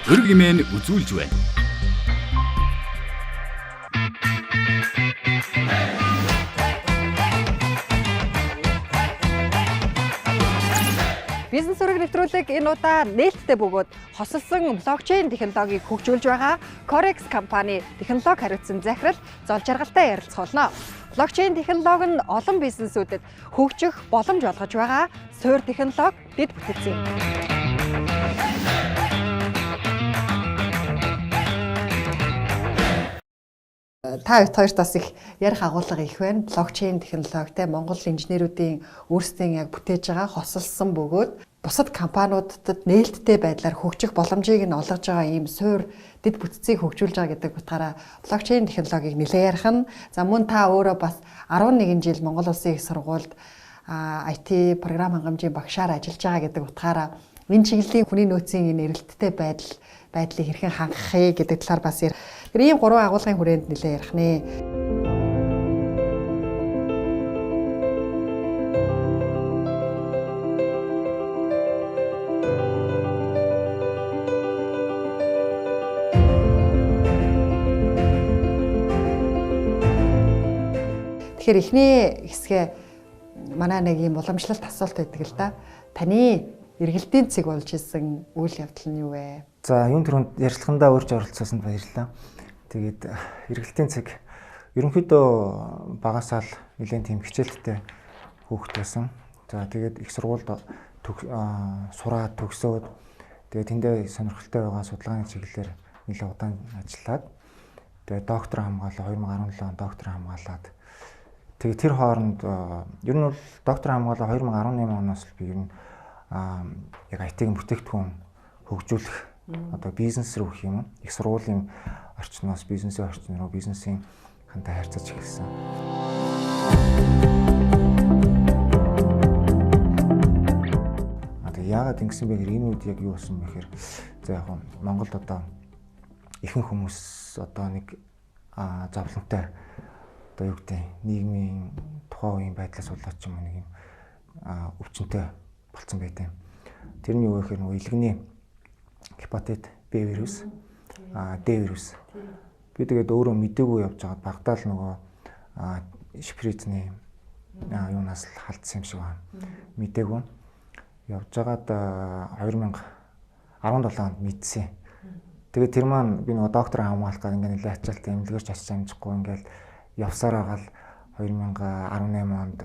өргөмэн үзүүлж байна. Бизнес үүрэг нэвтрүүлэг энэ удаа нээлттэй бөгөөд хосолсон блокчейн технологиг хөгжүүлж байгаа Corex компани технологи хариуцсан захирал зол жаргалтай ярилцах болно. Блокчейн технологи нь олон бизнесүүдэд хөгжих боломж олгож байгаа суур технологи дэд бүтц юм. Та хоёрт бас их ярих агуулга их байна. Блокчейн технологитой Монгол инженерүүдийн өөрсдийн яг бүтээж байгаа хосолсон бөгөөд бусад компаниудад нээлттэй байдлаар хөгжих боломжийг нь олгож байгаа ийм суур дэд бүтцийг хөгжүүлж байгаа гэдэг утгаараа блокчейн технологиг нэлээд ярих нь. За мөн та өөрөө бас 11 жил Монгол Улсын их сургуульд IT програм хангамжийн багшаар ажиллаж байгаа гэдэг утгаараа энэ чиглэлийн хүний нөөцийн энэ эрэлттэй байдлыг хэрхэн хангахыг гэдэг талаар бас ярих. Тэр ийм гурван агуулгын хүрээнд нэлээд ярих нэ. Тэгэхээр эхний хэсгээ манай нэг юм уламжлалт асуулт байдаг л да. Таны эргэлтийн цэг болж исэн үйл явдал нь юу вэ? За, юун түрүүнд ярилцлагандаа урьж оролцсоосанд баярлалаа. Тэгээд эргэлтийн цэг ерөнхийдөө багасаа л нэлээд тийм хичээлттэй хүүхэд байсан. За, тэгээд их сургуульд сураад төгсөөд тэгээд тэндээ сонирхолтой байгаа судалгааны чиглэлээр нэлээд удаан ажиллаад тэгээд доктор хамгаалаа 2017 онд доктор хамгаалаад тэгээд тэр хооронд ер нь бол доктор хамгаалаа 2018 оноос л би ер нь яг IT-ийн бүтээгдэхүүн хөгжүүлэх одоо бизнес рүү гэх юм их сургуулийн орчноос бизнесийн орчин руу бизнесийн хантай харьцаж эхэлсэн. Одоо яагаад ингэсэн бэ гэхээр энэ үед яг юу болсон бэ гэхээр за яг Монголд одоо ихэнх хүмүүс одоо нэг зовлонтой одоо юу гэдэг нийгмийн тухайн үеийн байдлаас болоод ч юм уу нэг юм өвчнөд болцсон байдаг. Тэрний юу гэхээр нөгөө илгэний гепатит B вирус, D вирус. Би тэгээд өөрөө мэдээгүй явж байгаад багтаал нөгөө шприцний юунаас л халдсан юм шиг байна. Мэдээгүй. Явж байгаад 2017 онд мэдсэн. Тэгээд тэр маань би нөгөө доктор хамгаалах гэдэг ингээд нэлээд ачаалт эмнэлгэрч очиж амжихгүй ингээд явсаар байгаа л 2018 онд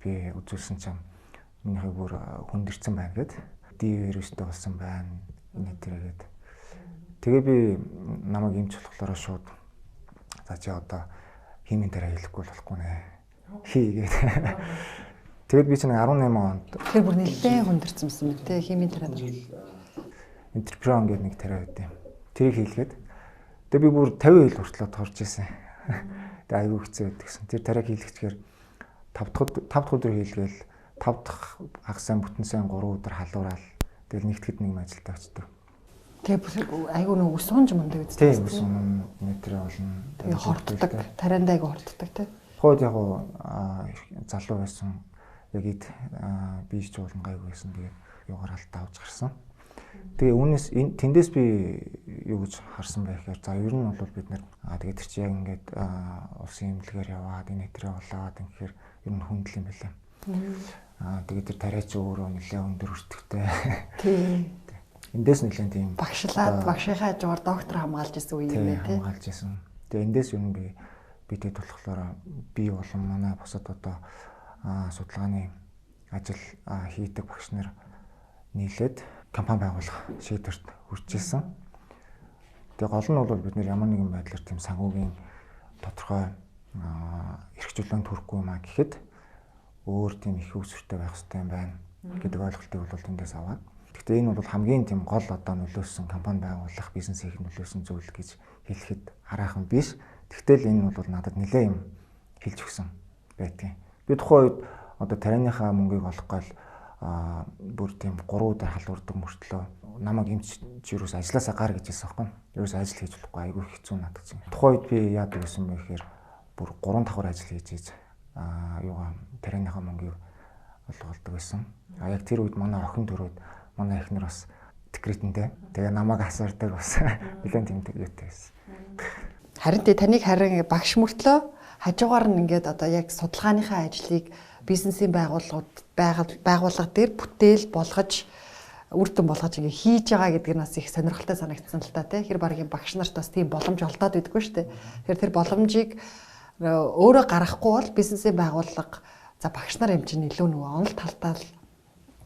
би үзүүлсэн чинь минийхээ бүр хүндэрсэн байна гэд D вирустэй болсон байна. Энэ тэргээд тэгээ би намайг эмч болохлоороо шууд за чи одоо химийн дараа хэлэхгүй болохгүй нэ хийгээд тэгээд би чинь 18 онд тэр бүр нэлээд хүндэрсэн юм те химийн дараа интерпрон гэдэг нэг тараа байдیں۔ Тэрийг хийлгээд тэгээ би бүр 50 хил хүртэл торж исэн. Тэгээ айгүй хэцүү байдаг гэсэн. Тэр тарааг хийлгэчихээр 5 дахь өдөр хийлгээл 5 дахь хагасаа бүтэнсэн 3 өдөр халуураал тэгэл нэгтгэд нэг ажилдаа очдөг. Тэгээ айгүй нэг ус сунж мундаг үстэй. Тийм ус сун метр болно. Тэгээ хортдог. Тариандаа айгүй хортдог тий. Хойд яг залуу байсан. Яг ид бийж уулан гайгүй байсан. Тэгээ юугаар алдаа авч гарсан. Тэгээ үүнээс тэндээс би юу гэж харсан байх гэхээр за ер нь бол бид нэр тэгээ тэр чи яг ингээд улсын эмнэлгээр яваад энэ хэтрээ болоод ингэхээр ер нь хүндэл юм байлаа. Тэгээд тэр тариач өөрөө нэлээд өндөр өртөгтэй. Тийм. Эндээс нэлээд тийм багшлаад багшийнхаа жоор доктор хамгаалж исэн үе юм байна тий. Хамгаалж исэн. Тэгээ эндээс ер нь би тэд болохоор би болон манай бусад одоо судалгааны ажил хийдэг багш нар нийлээд компани байгуулах шийдвэрт хүрч ирсэн. Тэгээ гол нь бол бид нэр ямар нэгэн байдлаар тийм санхүүгийн тодорхой эрх чөлөөнд хүрэхгүй юм а гэхэд өөр тийм их үүсвэртэй байх хэрэгтэй юм байна гэдэг ойлголтыг бол тэндээс аваад. Гэхдээ энэ бол хамгийн тийм гол одоо нөлөөсөн компани байгуулах, бизнес хийх нөлөөсөн зүйл гэж хэлэхэд хараахан биш. Тэгтэл энэ бол надад нэлээд юм хэлж өгсөн байдгийн. Би тухайн үед одоо тарианыхаа мөнгийг олохгүй л бүр тийм 3 өдөр халуурдаг мөртлөө намайг эмч юус ажилласаа гар гэж хэлсэн байхгүй. Юус ажил хийж болохгүй айгүй хэцүү надад чинь. Тухайн үед би яадаг гэсэн бэ гэхээр бүр 3 давхар ажил хийж юугаа тарианыхаа мөнгийг олголдог байсан. Яг тэр үед манай охин төрөөд манай эхнэр бас секретэнтэй. Тэгээ намайг асуурдаг бас нэлээд тийм юутай байсан. Харин таныг харин багш мөртлөө хажуугаар нь ингээд одоо яг судалгааныхаа ажлыг бизнесийн байгууллага дээр бүтээл болгож үр дүн болгож ингээ хийж байгаа гэдэг нь бас их сонирхолтой санагдсан л та тийм. Тэр багийн багш нарт бас тийм боломж олдоод байдгүй шүү дээ. Тэр боломжийг өөрөө гаргахгүй бол бизнесийн байгууллага за багш нар юм чинь илүү нөгөө онол талтаа л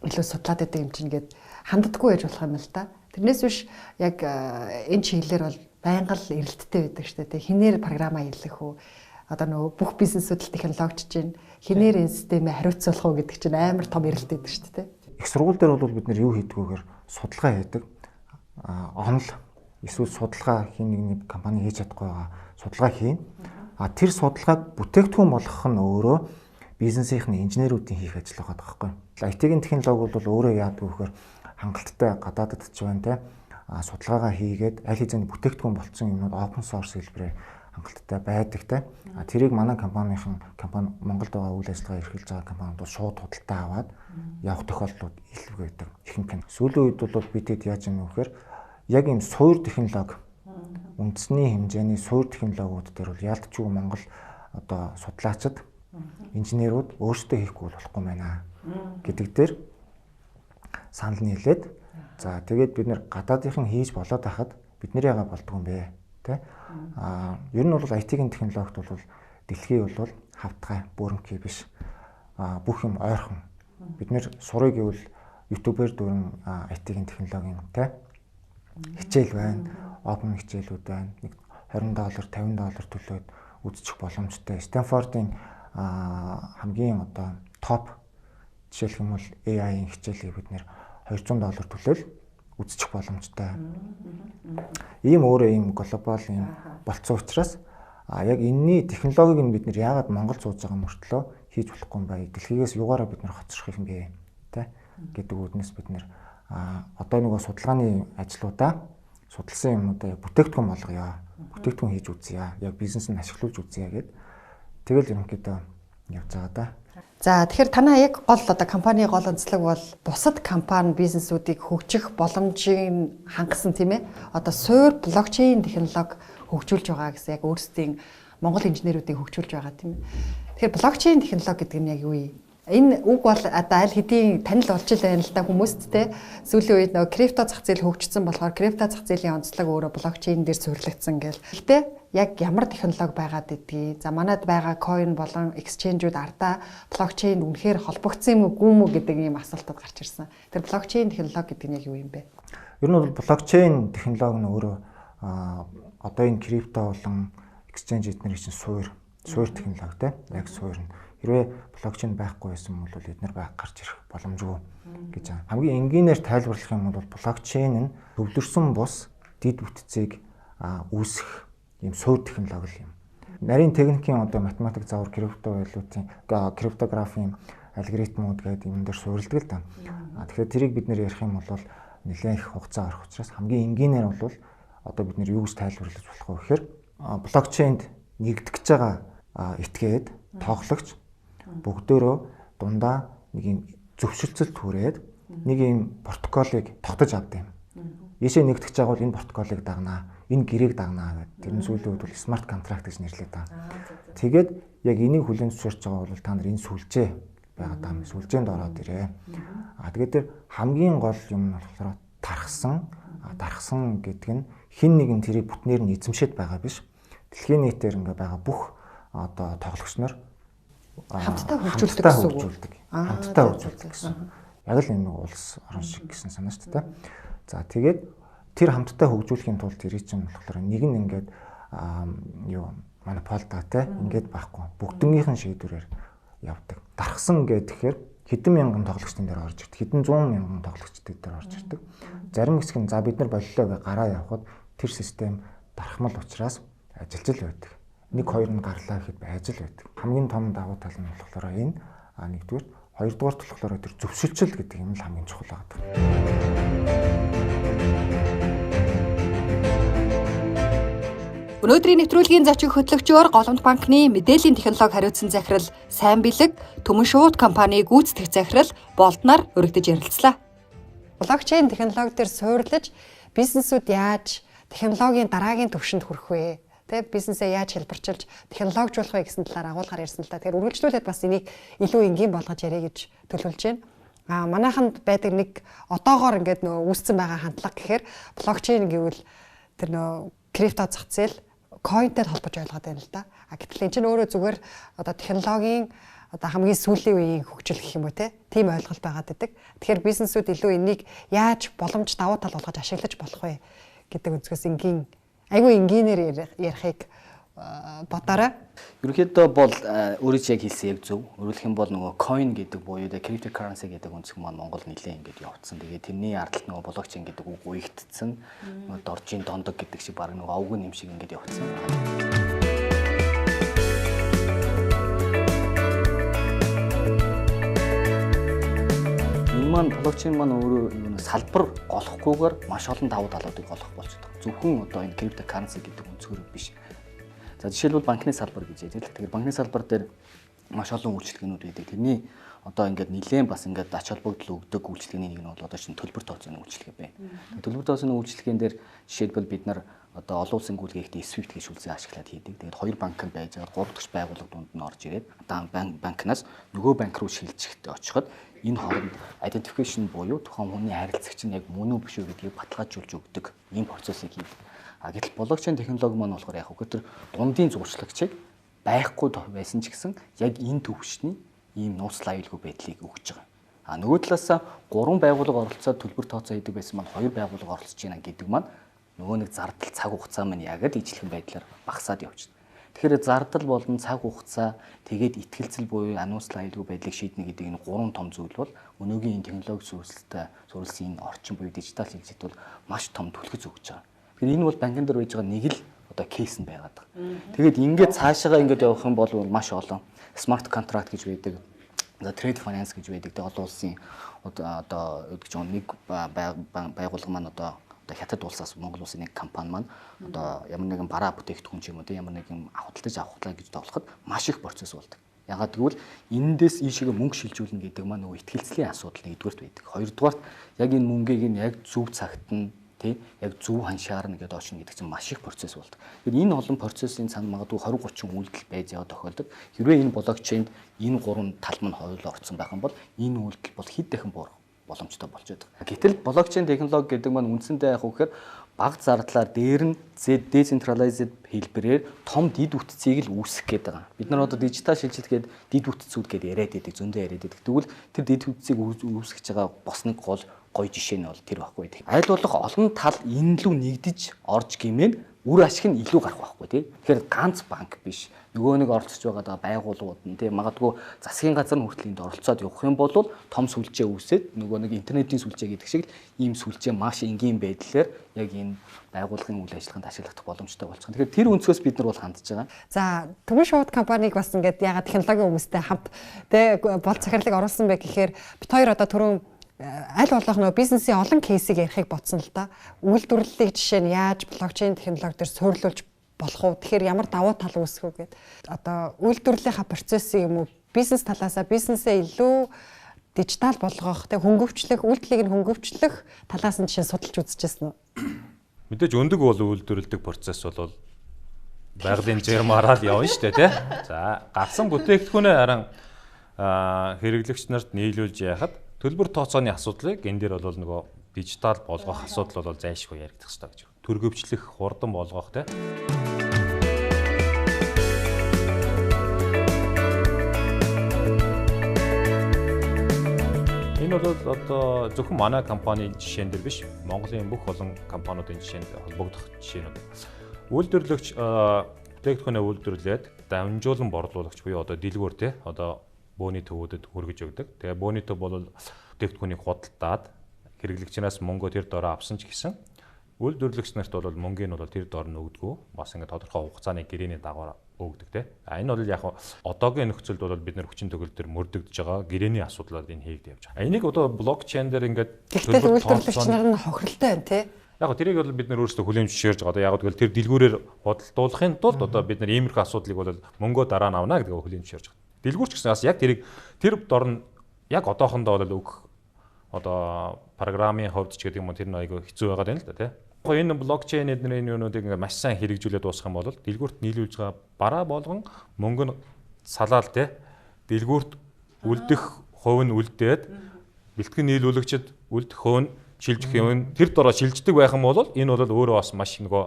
илүү судлаад байдаг юм чинь гээд ханддаггүй байж болох юм л та. Тэрнээс биш яг энэ чиглэлээр бол байнга л эрэлттэй байдаг шүү дээ. Хинээр програмаа хийлгэх үү? Одоо нөгөө бүх бизнесүүд л технологич чинь хинээр энэ системээ хариуцуулах уу гэдэг чинь амар том эрэлт байдаг шүү дээ. Их сургууль дээр бол бид нэр юу хийдгүүгээр судалгаа хийдэг. Онол эсвэл судалгаа хин нэг компани хийж чадахгүй байгаа судалгаа хийн. Тэр судалгааг бүтээгдэхүүн болгох нь өөрөө бизнесийнхний инженерүүдийн хийх ажил байгаа байхгүй. IT-ийн технологи бол өөрөө яадаг вэхээр хангалттай гадаадд ч байна те. Судалгаагаа хийгээд аль хэзээний бүтээгдэхүүн болцсон юмнууд open source хэлбэрээр хангалттай байдаг те. Тэрийг манай компани Монголд байгаа үйл ажиллагаа эрхэлж байгаа компаниуд шууд худалдаа аваад явах тохиолдлууд илүү байдаг. Ихэнх нь сүүлийн үед бол бид хэд яаж юм вэ гэхээр яг ийм суур технологи үндэсний хэмжээний суур технологиуд дээр бол яалтчгүй Монгол одоо судлаачид инженерүүд өөрсдөө хийхгүй болохгүй байна гэдэг дээр санал нийлээд за тэгээд бид нэр гадаадынхан хийж болоод байхад бидний яга болдгоо юм бэ тэ ер нь бол IT-ийн технологид бол дэлхий бол хавтгай бүрэнхий биш бүх юм ойрхон бид нэр сурыг гэвэл YouTube-ээр дөрөн IT-ийн технологийн тэ хичээл байна open хичээлүүд байна нэг $20 $50 төлөөд үзчих боломжтой Stanford-ийн хамгийн одоо топ жишээлх юм бол AI-ийн хичээлийг бид нэр $200 төлөөл үзчих боломжтой. Ийм өөрөө ийм глобал ийм болцсон учраас яг энэний технологиг нь бид нэр яагаад Монгол сууж байгаа мөртлөө хийж болохгүй юм бэ? Дэлхийгээс югаараа бид нэр хоцрох юм бэ? Тэ гэдэг үднэс бид нэр одоо нөгөө судалгааны ажлуудаа судалсан юмудаа бүтээгдэхүүн болгоё. Бүтээгдэхүүн хийж үзье. Яг бизнесийг ашиглуулж үзье гэд. Тэгэл ерөнхийдөө явж байгаа да. За тэгэхээр танаа яг гол одоо компани гол онцлог бол бусад компани бизнесүүдийг хөгжих боломжийг хангасан тийм ээ. Одоо суур блокчейн технологи хөгжүүлж байгаа гэсэн яг өөрсдийн Монгол инженерүүдийг хөгжүүлж байгаа тийм ээ. Тэгэхээр блокчейн технологи гэдэг нь яг юу юм? Энэ үг бол одоо аль хэдийн танил болж л байна л да хүмүүст те сүүлийн үед нөгөө крипто зах зээл хөгжсөн болохоор крипто зах зээлийн онцлог өөрөө блокчейн дээр суурилагдсан гэл. Гэтэ яг ямар технологи байгаад идэгий. За манад байгаа coin болон exchange-ууд ардаа блокчейн үнэхээр холбогдсон юм уу гүм үү гэдэг ийм асуултууд гарч ирсэн. Тэр блокчейн технологи гэдэг нь яг юу юм бэ? Ер нь бол блокчейн технологи нь өөрөө одоо энэ крипто болон exchange эднэр чинь суур технологи те яг суур нь хэрвээ блокчейн байхгүй байсан бол эднэр байх гарч ирэх боломжгүй гэж байна. Хамгийн энгийнээр тайлбарлах юм бол блокчейн нь төвлөрсөн бус дэд бүтцийг үүсгэх ийм суур технологи юм. Нарийн техникийн одоо математик заавар криптовалютын криптографийн алгоритмууд гэдэг юм дээр суурилдаг л да. Тэгэхээр тэрийг бид нэр ярих юм бол нэлээд их хугацаа орох учраас хамгийн энгийнээр бол одоо бид нэр юу гэж тайлбарлаж болох вэ гэхээр блокчейнд нэгдэж байгаа этгээд тоглогч бүгдөө дундаа нэг юм зөвшөлтсөлт хүрээд нэг юм протоколыг тогтож авдаг юм. Ийшээ нэгтгэж байгаа бол энэ протоколыг дагнаа, энэ гэрээг дагнаа гэдэг. Тэр нь сүүлийн үед бол смарт контракт гэж нэрлэдэг даа. Тэгээд яг энийг хүлээн зөвшөөрч байгаа бол та нар энэ сүлжээ байгаа даа. Сүлжээнд ороод ирээ. Тэгээд тэр хамгийн гол юм нь болохоор дархсан гэдэг нь хин нэгэн тэрийг бүтнээр нь эзэмшээд байгаа биш. Дэлхийн нийтээр ингээ байгаа бүх одоо тоглогч нар хамтдаа хөгжүүлдэг гэсэн үг. Хамтдаа хөгжүүлдэг гэсэн. Яг л энэ улс орон шиг гэсэн санаа шүү дээ. За тэгээд тэр хамтдаа хөгжүүлэхийн тулд тэрий чинь болохоор нэг нь ингээд монополда те ингээд байхгүй. Бүгднийхэн шийдвэрээр явдаг. Дархсан гэхээр хэдэн мянган тоглогчдын дээр орж ирдэг. Хэдэн 100 мянган тоглогчдын дээр орж ирдэг. Зарим хэсэг нь за бид нар боллоо гэж гараа явхад тэр систем дарахмал учраас ажиллаж л байдаг. 1-2 нь гарлаа гэхэд байж л байдаг. Хамгийн том давуу тал нь болохоор энэ нэгдүгээр, хоёрдугаар болохоор тэр зөвшөлтсөл гэдэг юм л хамгийн чухал байдаг. Өнөөдрийн нэвтрүүлгийн зочин хөтлөгчөөр Голомт банкны мэдээллийн технологи хариуцсан захирал Сайн бэлэг Төмөн шууд компани гүйцэтгэх захирал Болднаар өргөдөж ярилцлаа. блокчейн технологи дээр суурилж бизнесүүд яаж технологийн дараагийн түвшинд хүрэх вэ? Тэ бизнесээ яаж хэлбэрчилж технологижуулах вэ гэсэн талаар агуулгаар ярьсан л та. Тэгэхээр үргэлжлүүлээд бас энийг илүү энгийн болгож ярих гэж төлөвлөж байна. Манайханд байдаг нэг одоогоор ингээд нөө үүссэн байгаа хандлага гэхээр блокчейн гэвэл тэр нөө крипто зах зээл coinтэй холбож ойлгоод байна л да. Гэтэл энэ чинь өөрөө зүгээр одоо технологийн одоо хамгийн сүүлийн үеийн хөгжил гэх юм уу тийм ойлголт байгаад байдаг. Тэгэхээр бизнесүүд илүү энийг яаж боломж давуу тал болгож ашиглаж болох вэ гэдэг өнцгөөс айгүй энгийнээр ярихыг бодоорой. Ерөнхийдөө бол өөрөө ч яг хэлсэн яг зөв. Өөрөлдөх юм бол нөгөө coin гэдэг буюу cryptocurrency гэдэг өнцөг маань Монгол нэлээд ингэж явагдсан. Тэгээ тэрний ардалт нөгөө блокчейн гэдэг үг уягдцсан. Нөгөө доржийн дондог гэдэг шиг баг нөгөө овгүй юм шиг ингэж явагдсан. Блокчейн маань өөрөө салбар голохгүйгээр маш олон давуу талуудыг олох болж байгаа. Зөвхөн одоо энэ cryptocurrency гэдэг өнцгөр биш. За жишээлбэл банкны салбар гэж ярьж байна. Тэгэхээр банкны салбар дээр маш олон үйлчилгээнүүд байдаг. Тэрний одоо ингээд нэлээд бас ингээд ач холбогдол өгдөг үйлчилгээний нэг нь бол одоо шинэ төлбөр тооцооны үйлчилгээ байна. Төлбөр тооцооны үйлчилгээн дээр жишээлбэл бид нар одоо олон улсын гүйлгээхдээ SWIFT гэж үйлзээ ашиглаад хийдэг. Тэгээд хоёр банк нь байж байгаа 3 дахь байгууллага дунд нь орж ирээд одоо банкнаас нөгөө банк руу шилжихдээ очиход энэ хооронд identification буюу тухайн хүний харилцагч нь яг мөн үү биш үү гэдгийг баталгаажуулж өгдөг ийм процессыг хийдэг. Гэтэл блокчейн технологи маань болохоор яг үгүй тэр дундын зурчлагчийг байхгүй байсан ч гэсэн яг энэ төвшний ийм нууцлал аюулгүй байдлыг өгч байгаа. Нөгөө талаасаа 3 байгууллага оролцоод төлбөр тооцоо хийдэг байсан маань 2 байгууллага оролцож байна гэдэг маань нөгөө нэг зардал цаг хугацаа маань яг ижлэхэн байдлаар багасаад явчихна. Тэгэхээр зардал болон цаг хугацаа тэгээд итгэлцэл буюу анууцлал аюулгүй байдлыг шийднэ гэдэг энэ 3 том зүйл бол өнөөгийн энэ технологи суурилсан энэ орчин буюу дижитал хэлцэд бол маш том түлхэж өгч байгаа. Тэгэхээр энэ бол банкн дээр байж байгаа нэг л одоо кейс нь байгаад байгаа. Тэгээд ингээд цаашаага ингээд явах юм бол маш олон смарт контракт гэж байдаг. За трейд файнанс гэж байдаг. Тэгээд олон улсын одоо гэж нэг байгууллага маань одоо хятад улсаас Монгол улсын нэг компани маань одоо ямар нэгэн бараа бүтээгдэхүүн ч юм уу ямар нэгэн авахталж авахлаа гэж тоглоход маш их процесс болдог. Ягаад гэвэл энэндээс ийшээгээ мөнгө шилжүүлнэ гэдэг маань нөгөө итгэлцлийн асуудал нэгдүгээрт байдаг. Хоёрдугаарт яг энэ мөнгийг нь яг зөв цагт нь яг зөв ханшаар нь гэдээ очно гэдэг чинь маш их процесс болдог. Тэгэхээр энэ олон процессын цаана магадгүй 20-30 үйлдэл байж байгаа тохиолдолд хэрвээ энэ блокчейнд энэ 3 тал маань хоёулаа орцсон байх юм бол энэ үйлдэл бол хэд дахин буурах боломжтой болж байдаг. Гэтэл блокчейн технологи гэдэг маань үндсэндээ яг үхээр бага зардлаар дээр нь decentralized хэлбэрээр том дид үтцийг л үүсгэх гээд байгаа. Бид нар одоо дижитал шилжилт гээд дид үтцүүд гээд яриад байдаг, зөндөө яриад байдаг. Тэгвэл тэр дид үтцийг үүсгэж байгаа бас нэг гол гоё жишээ нь бол тэр байхгүй. Аль болох олон тал энэ лүү нэгдэж орж гимээр үр ашиг нь илүү гарах байхгүй тий. Тэгэхээр ганц банк биш. Нөгөө нэг оролцож байгаа байгууллагууд нь тий магадгүй засгийн газар нь хүртэл энд оролцоод явах юм бол том сүлжээ үүсээд нөгөө нэг интернетийн сүлжээ гэдэг шиг ийм сүлжээ маш энгийн байдлаар яг энэ байгууллагын үйл ажиллагаанд ашиглах боломжтой болчихно. Тэгэхээр тэр өнцгөөс бид нар бол хандж байгаа. За Түмэн шууд компаниг бас ингээд ягаад технологийн хүмүүстэй хамт тий бол захирлыг оруулсан бэ гэхээр бид хоёр одоо түрүүн аль болох нөгөө бизнесийн олон кейсийг ярихыг бодсон л да. Үйлдвэрлэлийг жишээ нь яаж блокчейн технологи дээр суурилуулж болох уу? Тэгэхээр ямар давуу тал үүсэх үү гэдэг. Одоо үйлдвэрлэлийнхаа процессыг юм уу бизнес талаасаа бизнесээ илүү дижитал болгох, тэг хөнгөвчлөх, үйлдэлийг нь хөнгөвчлөх талаас нь жишээ судалж үзчихсэн үү? Мэдээж өндөг бол үйлдвэрлэдэг процесс бол байгалийн жирмараад явна шүү дээ тий. За гарсан бүтээгдэхүүнээ харин хэрэглэгч нарт нийлүүлж яхад төлбөр тооцооны асуудлыг энэ дээр бол нөгөө дижитал болгох асуудал бол зайлшгүй яригдах хэрэгтэй гэж. Төргөвчлөх, хурдан болгох тий. Энэ бол одоо зөвхөн манай компанийн жишээн дээр биш, Монголын бүх олон компаниудын жишээнд холбогдох жишээнүүд. Үйлдвэрлэгч бүтээгдэхүүнээ үйлдвэрлээд дамжуулан борлуулагч буюу одоо дэлгүүр тий одоо бөөний төвүүдэд хүргэж өгдөг. Тэгээ бөөний төв бол бүтээгдэхүүнийг худалдаад хэрэглэгчнээс мөнгө тэр дороо авсан ч гэсэн үйлдвэрлэгч нарт бол мөнгөний бол тэр дор нь өгдөггүй. Бас ингээд тодорхой хугацааны гэрээний дагавар өгдөг тий. Энэ бол яг одоогийн нөхцөлд бол бид нэр хүчин төгөл төр мөрдөгдөж байгаа гэрээний асуудлаар энэ хийгдэж явж байгаа. Энийг одоо блокчейн дээр ингээд төлбөр үйлдвэрлэгч нар нь хохиролтой байна тий. Яг тэрийг бол бид нар өөрсдөө хүлээмж ширж байгаа. Яг гэвэл тэр дэлгүүрээр худалдуулахын тулд одоо бид нар иймэрхүү асуудлыг бол мөнгөө дараа нь авна гэдгийг хүлээмж ширж байгаа. Дэлгүүрч гэсэн бас яг тэрийг тэр дор нь яг одоохондоо бол өгөх одоо программын хувьд ч гэдэг юм уу тэр нэг айгүй хэцүү байгаад байна л да тий. Яг энэ блокчейн эднэрийн юунуудыг ингээ маш сайн хэрэгжүүлээд дуусгах юм бол дэлгүүрт нийлүүлж байгаа бараа болгон мөнгө нь салаал тий. Дэлгүүрт үлдэх хувь нь үлдээд бэлтгэн нийлүүлэгчд үлдэх хувь нь шилжих юм тэр дороо шилждэг байх юм бол энэ бол өөрөө бас маш нөгөө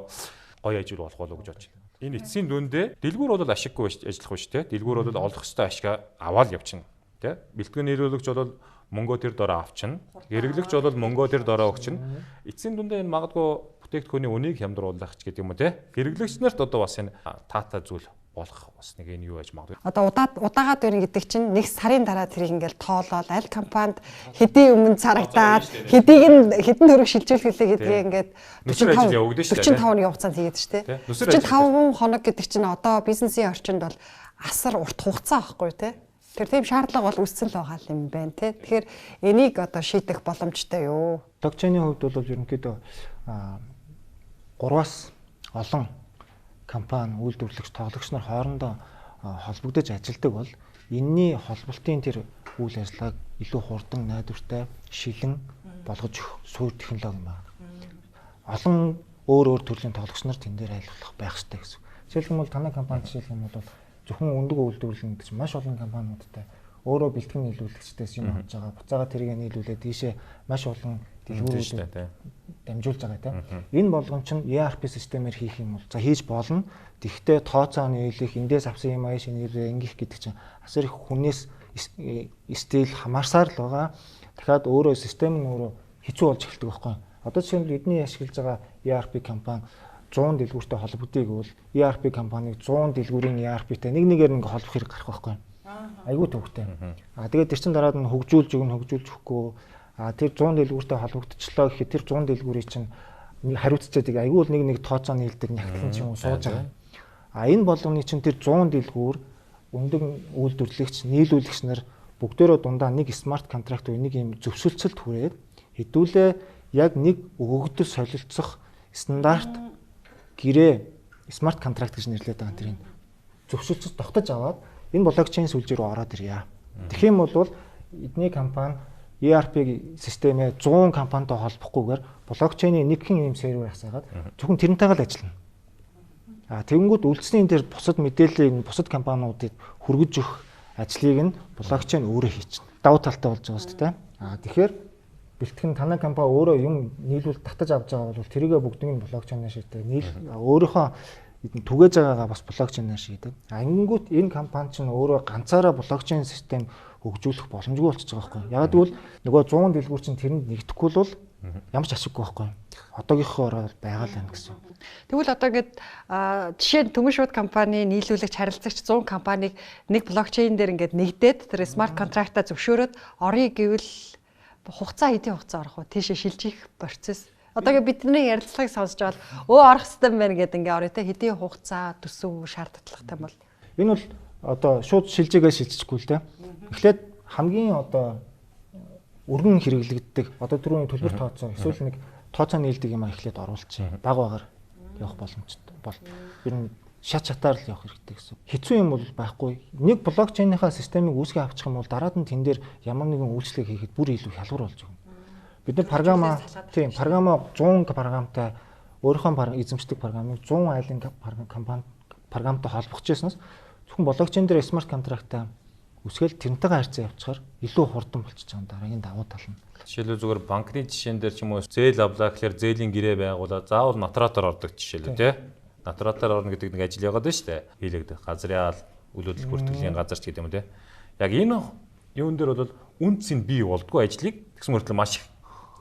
гоё ажил болох болов гэж бодож байна. Энэ эцсийн дүндээ дэлгүүр бол ашиггүй ажиллах биш тий. Дэлгүүр бол олох ёстой ашиг аваад явчихна тий. Бэлтгэн нийлүүлэгч бол мөнгөө тэр дороо авчна. Хэрэглэгч бол мөнгөө тэр дороо өгчнө. Эцсийн дүндээ энэ магадгүй бүтээгдэхүүний үнийг хямдруулах ч гэдэг юм уу тий. Хэрэглэгч нарт одоо бас энэ таатай зүйл болох бас нэг энэ юу байж магадгүй. Одоо удаагаад өрн гэдэг чинь нэг сарын дараа тэрийг ингээл тоолол аль компанид хэдийн өмнө царагдаад хэдэн төгрөг шилжүүлгэлээ гэдгийг ингээд 45-ны хугацаанд хийгээд шүү дээ. 45 хоног гэдэг чинь одоо бизнесийн орчинд бол асар урт хугацаа байхгүй тий. Тэр тийм шаардлага бол үүссэн л байгаа юм байна тий. Тэгэхээр энийг одоо шийдэх боломжтой юу? Блокчейний хувьд бол ерөнхийдөө 3-аас олон компани, үйлдвэрлэгч, тоглогч нар хоорондоо холбогдож ажилладаг бол энэний холболтын тэр үйл ажиллагааг илүү хурдан, найдвартай, шилэн болгож өгөх суур технологи юм байна. Олон өөр төрлийн тоглогч нар тэн дээр айлуулах байх хэрэгтэй гэсэн. Жишээлбэл танай компани жишээлх юм бол зөвхөн өндөг үйлдвэрлэл гэдэг чинь маш олон компаниудтай өөрөө бэлтгэн нийлүүлэгчдээс юм авч байгаа. Буцаага тэрийг нийлүүлээд тийшээ маш олон дэлгүүрүүдэд дамжуулж байгаа тийм. Энэ болгон чинь ERP системээр хийх юм бол за хийж болно. Тэгвэл тооцоо нийлэх, эндээс авсан юм аяа шинээр ингэх гэдэг чинь асар их хүнээс стил хамаарсаар л байгаа. Дахиад өөрөө систем нь өөрөө хэцүү болж эхэлдэг байхгүй. Одоо жишээлбэл бидний ашиглаж байгаа ERP компани 100 дэлгүүртэй холбогдгийг бол ERP компаниг 100 дэлгүүрийн ERP-тэй нэгээр ингээ холбох хэрэг гарах байхгүй. Айгүй төвхтэй. Тэгээд тэр чин дараад нь хөгжүүлж өгөхгүй. Тэр 100 дэлгүүртэй холбогдчихлоо гэхэд тэр 100 дэлгүүрийн чинь хариуцчаад айгүй л нэг тооцоо нийлдэг нягтлан ч юм уу сууж байгаа. Энэ болгоны чинь тэр 100 дэлгүүр өндөг үйлдвэрлэгч, нийлүүлэгч нар бүгдээрөө дундаа нэг смарт контракт уу нэг юм зөвшөлтсөлт хүрээд хэдүүлээ яг нэг өгөгдөр солилцох стандарт гэрээ смарт контракт гэж нэрлэдэг байгаа тэрийг зөвшөлтсөд тогтож аваад энэ блокчейн сүлжээ рүү ороод ирье. Тэгэх юм бол эдний компани ERP системээ 100 компанитай холбохгүйгээр блокчейний нэгэн юм сервер асаагаад зөвхөн тэрнтэйгээ л ажиллана. Тэгэнгүүт үлдсэний дээр бусад мэдээллийг бусад компаниудад хүргэж өгөх ажлыг нь блокчейн өөрөө хийчихнэ. Давуу талтай болж байгаа шүү дээ. Тэгэхээр бэлтгэн танай компани өөрөө юм нийлүүл татаж авч байгаа бол тэрийгэ бүгднийг нь блокчейнээр шийддэг. Өөрийнхөө түгээж байгаагаа бас блокчейнээр шийдэг. Ангингүүт энэ компани чинь өөрөө ганцаараа блокчейн систем хөгжүүлэх боломжгүй болчихж байгаа байхгүй. Яг тэгвэл нөгөө 100 дэлгүүр чинь тэрэнд нэгдэхгүй бол ямар ч ашиггүй байхгүй. Одоогийнхоороо байгаа л байна гэсэн. Тэгвэл одоо ингээд жишээ нь Төмөн шууд компани нийлүүлэгч харилцагч 100 компаниг нэг блокчейн дээр ингээд нэгдээд тэр смарт контрактаа зөвшөөрөөд орё гэвэл хугацаа хэдийн хугацаа орох вэ? Тийшээ шилжих процесс. Одоо бидний ярилцлагыг сонсож бол орох систем байна гэдэг ингээ орё те хэдийн хугацаа төсөв шаардлагатай бол энэ бол одоо шууд шилжээгээ шилжчихгүй л те. Эхлээд хамгийн одоо өргөн хэрэглэгддэг одоо түрүүний төлбөр тооцоо эсвэл нэг тооцоо нийлдэг юм эхлээд оруулчих. Баг багаар явах боломжтой бол ер нь шат шатаар л явах хэрэгтэй гэсэн. Хэцүү юм бол байхгүй. Нэг блокчейнийхаа системийг үүсгэж авчих юм бол дараад нь тэн дээр ямар нэгэн үйлчлэг хийхэд бүр илүү хялбар болж өгнө. Бид нар програма 100 програмтай өөрийнхөө эзэмшдэг програмыг 100 айлын компани програмтай холбох гэжсэнээс зөвхөн блокчейн дээр смарт контрактаа үсгээл тэрнтэйгээ харьцаа явуулчихаар илүү хурдан болчихж байгаа дараагийн давуу тал нь. Жишээлбэл зүгээр банкны жишээн дээр ч юм уу зээл авлаа гэхээр зээлийн гэрээ байгуулаад заавал нотаратор ордог жишээлээ тий. Нотаратор орно гэдэг нэг ажил яваад байна шүү дээ. Хийлэгдэх газрын аал, үйл хөдлөл бүртгэлийн газар ч гэдэг юм тий. Яг энэ юун дээр бол үнц нь бий болдгоо ажлыг тэгсэн мөртлөө маш их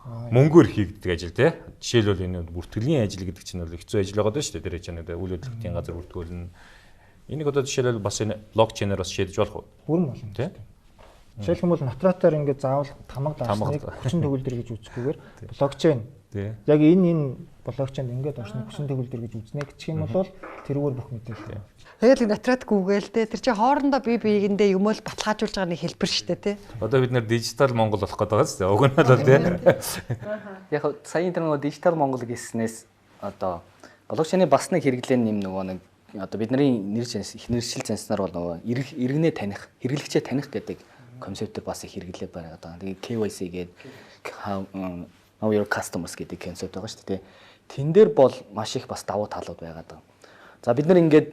мөнгөөр хийгддэг ажил тий. Жишээлбэл энэ бүртгэлийн ажил гэдэг чинь бол хэцүү ажил байгаа шүү дээ. Тэр чинь үйл хөдлөлийн газар бүртгүүлнэ. Энийг одоо жишээлбэл бас энэ блокчейнээр бас шийдэж болох уу? Бүрэн болно тий. Жишээлх юм бол нотаратор ингээд заавал тамга даасныг хүчин төгөлдөр гэж үзэхгүйгээр блокчейн яг энэ блокчейнд ингээд орсныг хүчин төгөлдөр гэж үзнэ гэх юм бол тэрүүгээр бүх мэдээлэл. Тэгэл нотарат гүгээл те тэр чинь хоорондоо бие биегэндээ юм л баталгаажуулж байгаа нэг хэлбэр шүү дээ те. Одоо бид нэр дижитал Монгол болох гэдэг байгаа шүү дээ. Уг нь бол тий. Яг саяын тэр нөгөө дижитал Монгол гэснээс одоо блокчейний бас нэг хэрэглэн нэм нөгөө нэг одоо бидний нэршил занснаар бол нөгөө иргэнээ таних, хэрэглэгчээ таних гэдэг концептээр бас их хэрэглээ байгаа даа. Тэгээ KYC гээд Know Your Customers гэдэг концепт байгаа шүү дээ. Тэн дээр бол маш их бас давуу талууд байгаа даа. За бид нар ингээд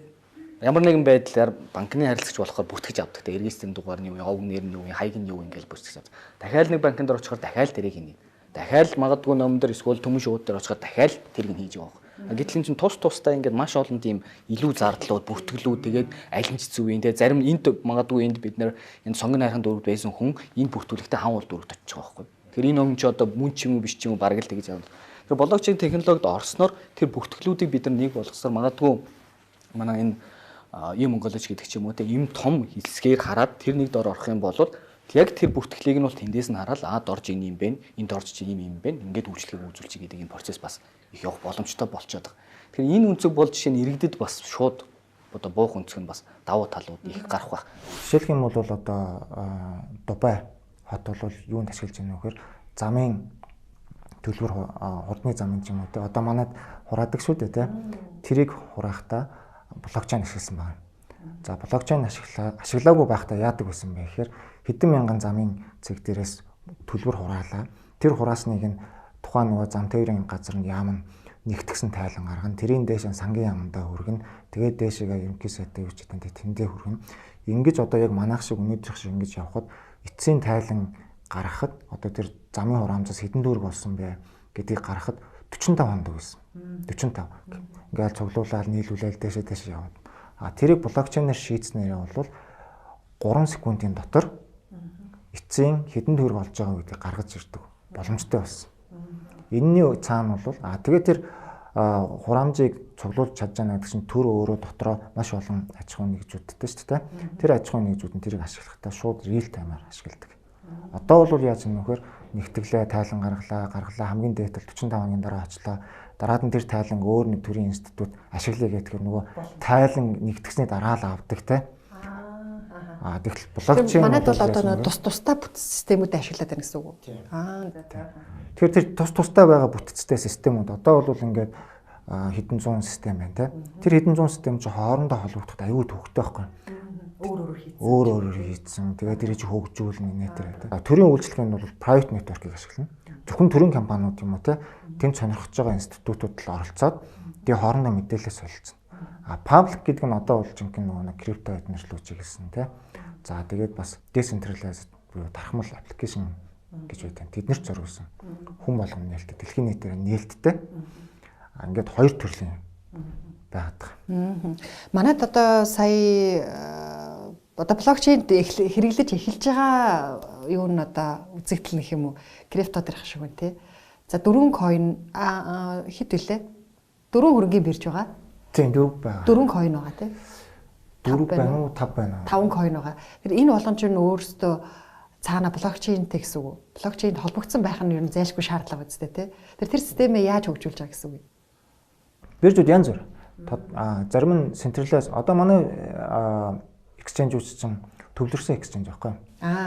ямар нэгэн байдлаар банкны харилцагч болохоор бүртгэж авдаг. Тэгээ регистрийн дугаар нь юу, овг нэр нь юу, хайг нь юу ингээл бүртгэж авдаг. Дахиад нэг банкнд очихоор дахиад тэрийг хийнэ. Дахиад магадгүй номер эсвэл төмөн шууд дээр очихоор дахиад тэрийг хийж байгаа. Гэтэл энэ чинь тусдаа ингээд маш олон тийм илүү зардлууд, бүртгэлүүд тэгээд аль нь ч зүв юм те зарим энд магадгүй энд бид нэр энэ сонгон хайрхан дөрөвд байсан хүн энэ бүртгүүлэгтээ хаанвал дөрөвд очиж байгаа байхгүй. Тэгэхээр энэ он ч одоо мөн ч юм уу биш ч юм уу бараг л тэгж явна. Тэгэхээр блокчейн технологид орсноор тэр бүртгэлүүдийг бид нар нэг болгосоор магадгүй манай энэ юм Монголч гэдэг ч юм уу те ийм том хэлсгээр хараад тэр нэг дор орох юм бол яг тэр бүртгэлийг нь бол тэндээс нь хараад дорж ийн юм бэ, энд дорж чи юм бэ, ингээд үйлчлэгийг үзүүлчих гэдэг энэ процесс бас их явах боломжтой болчиход байгаа. Тэгэхээр энэ үнцэг бол жишээ нь иргэдэд бас шууд одоо буух үнцэг нь бас давуу талууд их гарах байх. Жишээлх юм бол одоо Дубай хот бол юунд ашиглаж байна вэ гэхээр замын төлбөр хурдны замын ч юм уу те одоо манайд хураадаг шүү дээ те тэрийг хураахта блокчейн ашигласан байна. За блокчейн ашиглаагүй байхдаа яадаг байсан бэ гэхээр хэдэн мянган замын цэг дээрээс төлбөр хураалаа. Тэр хураасныг нь тухайн нөгөө зам тээврийн газар нь яам нь нэгтгсэн тайлан гаргана. Тэрийн дээш нь сангийн яамдаа хүргэн. Тэгээд дээшээгээ ерөнхий сайдын үчидэнд тэндээ хүргэн. Ингэж одоо яг манайх шиг өнөөдрийнх шиг ингэж явхад эцсийн тайлан гаргахад одоо тэр замын хураамжаас хэдэн төгрөг болсон бэ гэдгийг гаргахад 45 хоног байсан. 45. Ингээл цуглуулаад нийлүүлээл дээшээ яваад. Тэрийг блокчейнээр шийдснээр бол 3 секундын дотор эцсийн хэдэн төгрөг болж байгаа гэдгийг гаргаж ирдэг боломжтой болсон. Энэний цаана бол тэгээд тэр хураамжийг цуглуулж чадж байгаа гэдэг чинь төр өөрөө дотроо маш олон аж ахуй нэгжүүдтэй шүү дээ. Тэр аж ахуй нэгжүүд нь тэрийг ашиглахдаа шууд real time-аар ашигладаг. Одоо бол яаж юм нөхөр нэгтгэлээ тайлан гаргалаа хамгийн дээдэл 45 хоногийн дараа очлоо. Дараад нь тэр тайлан өөр нэг төрлийн институт ашиглая гэдэг нөгөө тайлан нэгтгэсний дараа л авдаг те. Тэгвэл блокчейн манайд бол одоо тусдаа бүтц системүүд ашиглаад байна гэсэн үг үү? Тэгэхээр тэр тусдаа байгаа бүтцтэй системүүд одоо бол ингээд хэдэн зуун систем байна те. Тэр хэдэн зуун систем ч хоорондоо холбогдоход аюул төвхтэй байхгүй. Өөр хийцэн. Тэгээд тэрийг хөгжүүлнэ нэтэр те. Төрийн үйлчлэгэнд бол private network-ыг ашиглана. Зөвхөн төрийн компаниуд юм уу те. Тэнд сонирхож байгаа институтууд л оролцоод тэгээ хоорондоо мэдээлэл солилцсон. Public гэдэг нь одоо бол жинхэнэ нөгөө крипто эднэрчлүүчиг гэсэн те. За тэгээд бас decentralized буюу тархамал аппликейшн гэж байдаг. Тэднэрт зориулсан. Хүн болгоно нээлттэй, дэлхийн нийтээр нээлттэй. Ингээд хоёр төрлийн байгаад байгаа. Манайд одоо сая одоо блокчейнд хэрэглэж эхэлж байгаа юу н одоо үзэгдэл нэх юм уу? Крипто дэрх шиг байна те. За 4 coin хэд вүлээ? 4 хөрөнгөний бирж байгаа. Тийм 4 байгаа. 4 coin байгаа те. 4 байна уу 5 байна уу? 5 coin байгаа. Тэр энэ болгон чинь өөрөөсөө цаана блокчейнтэй гэсэн үг. Блокчейнд холбогдсон байх нь ер нь зайлшгүй шаардлага үстэй те. Тэр системээ яаж хөгжүүлж байгаа гэсэн үг вэ? Биржүүд янз бүр. Зарим нь centralized одоо манай exchange үүссэн төвлөрсөн exchange байхгүй юу?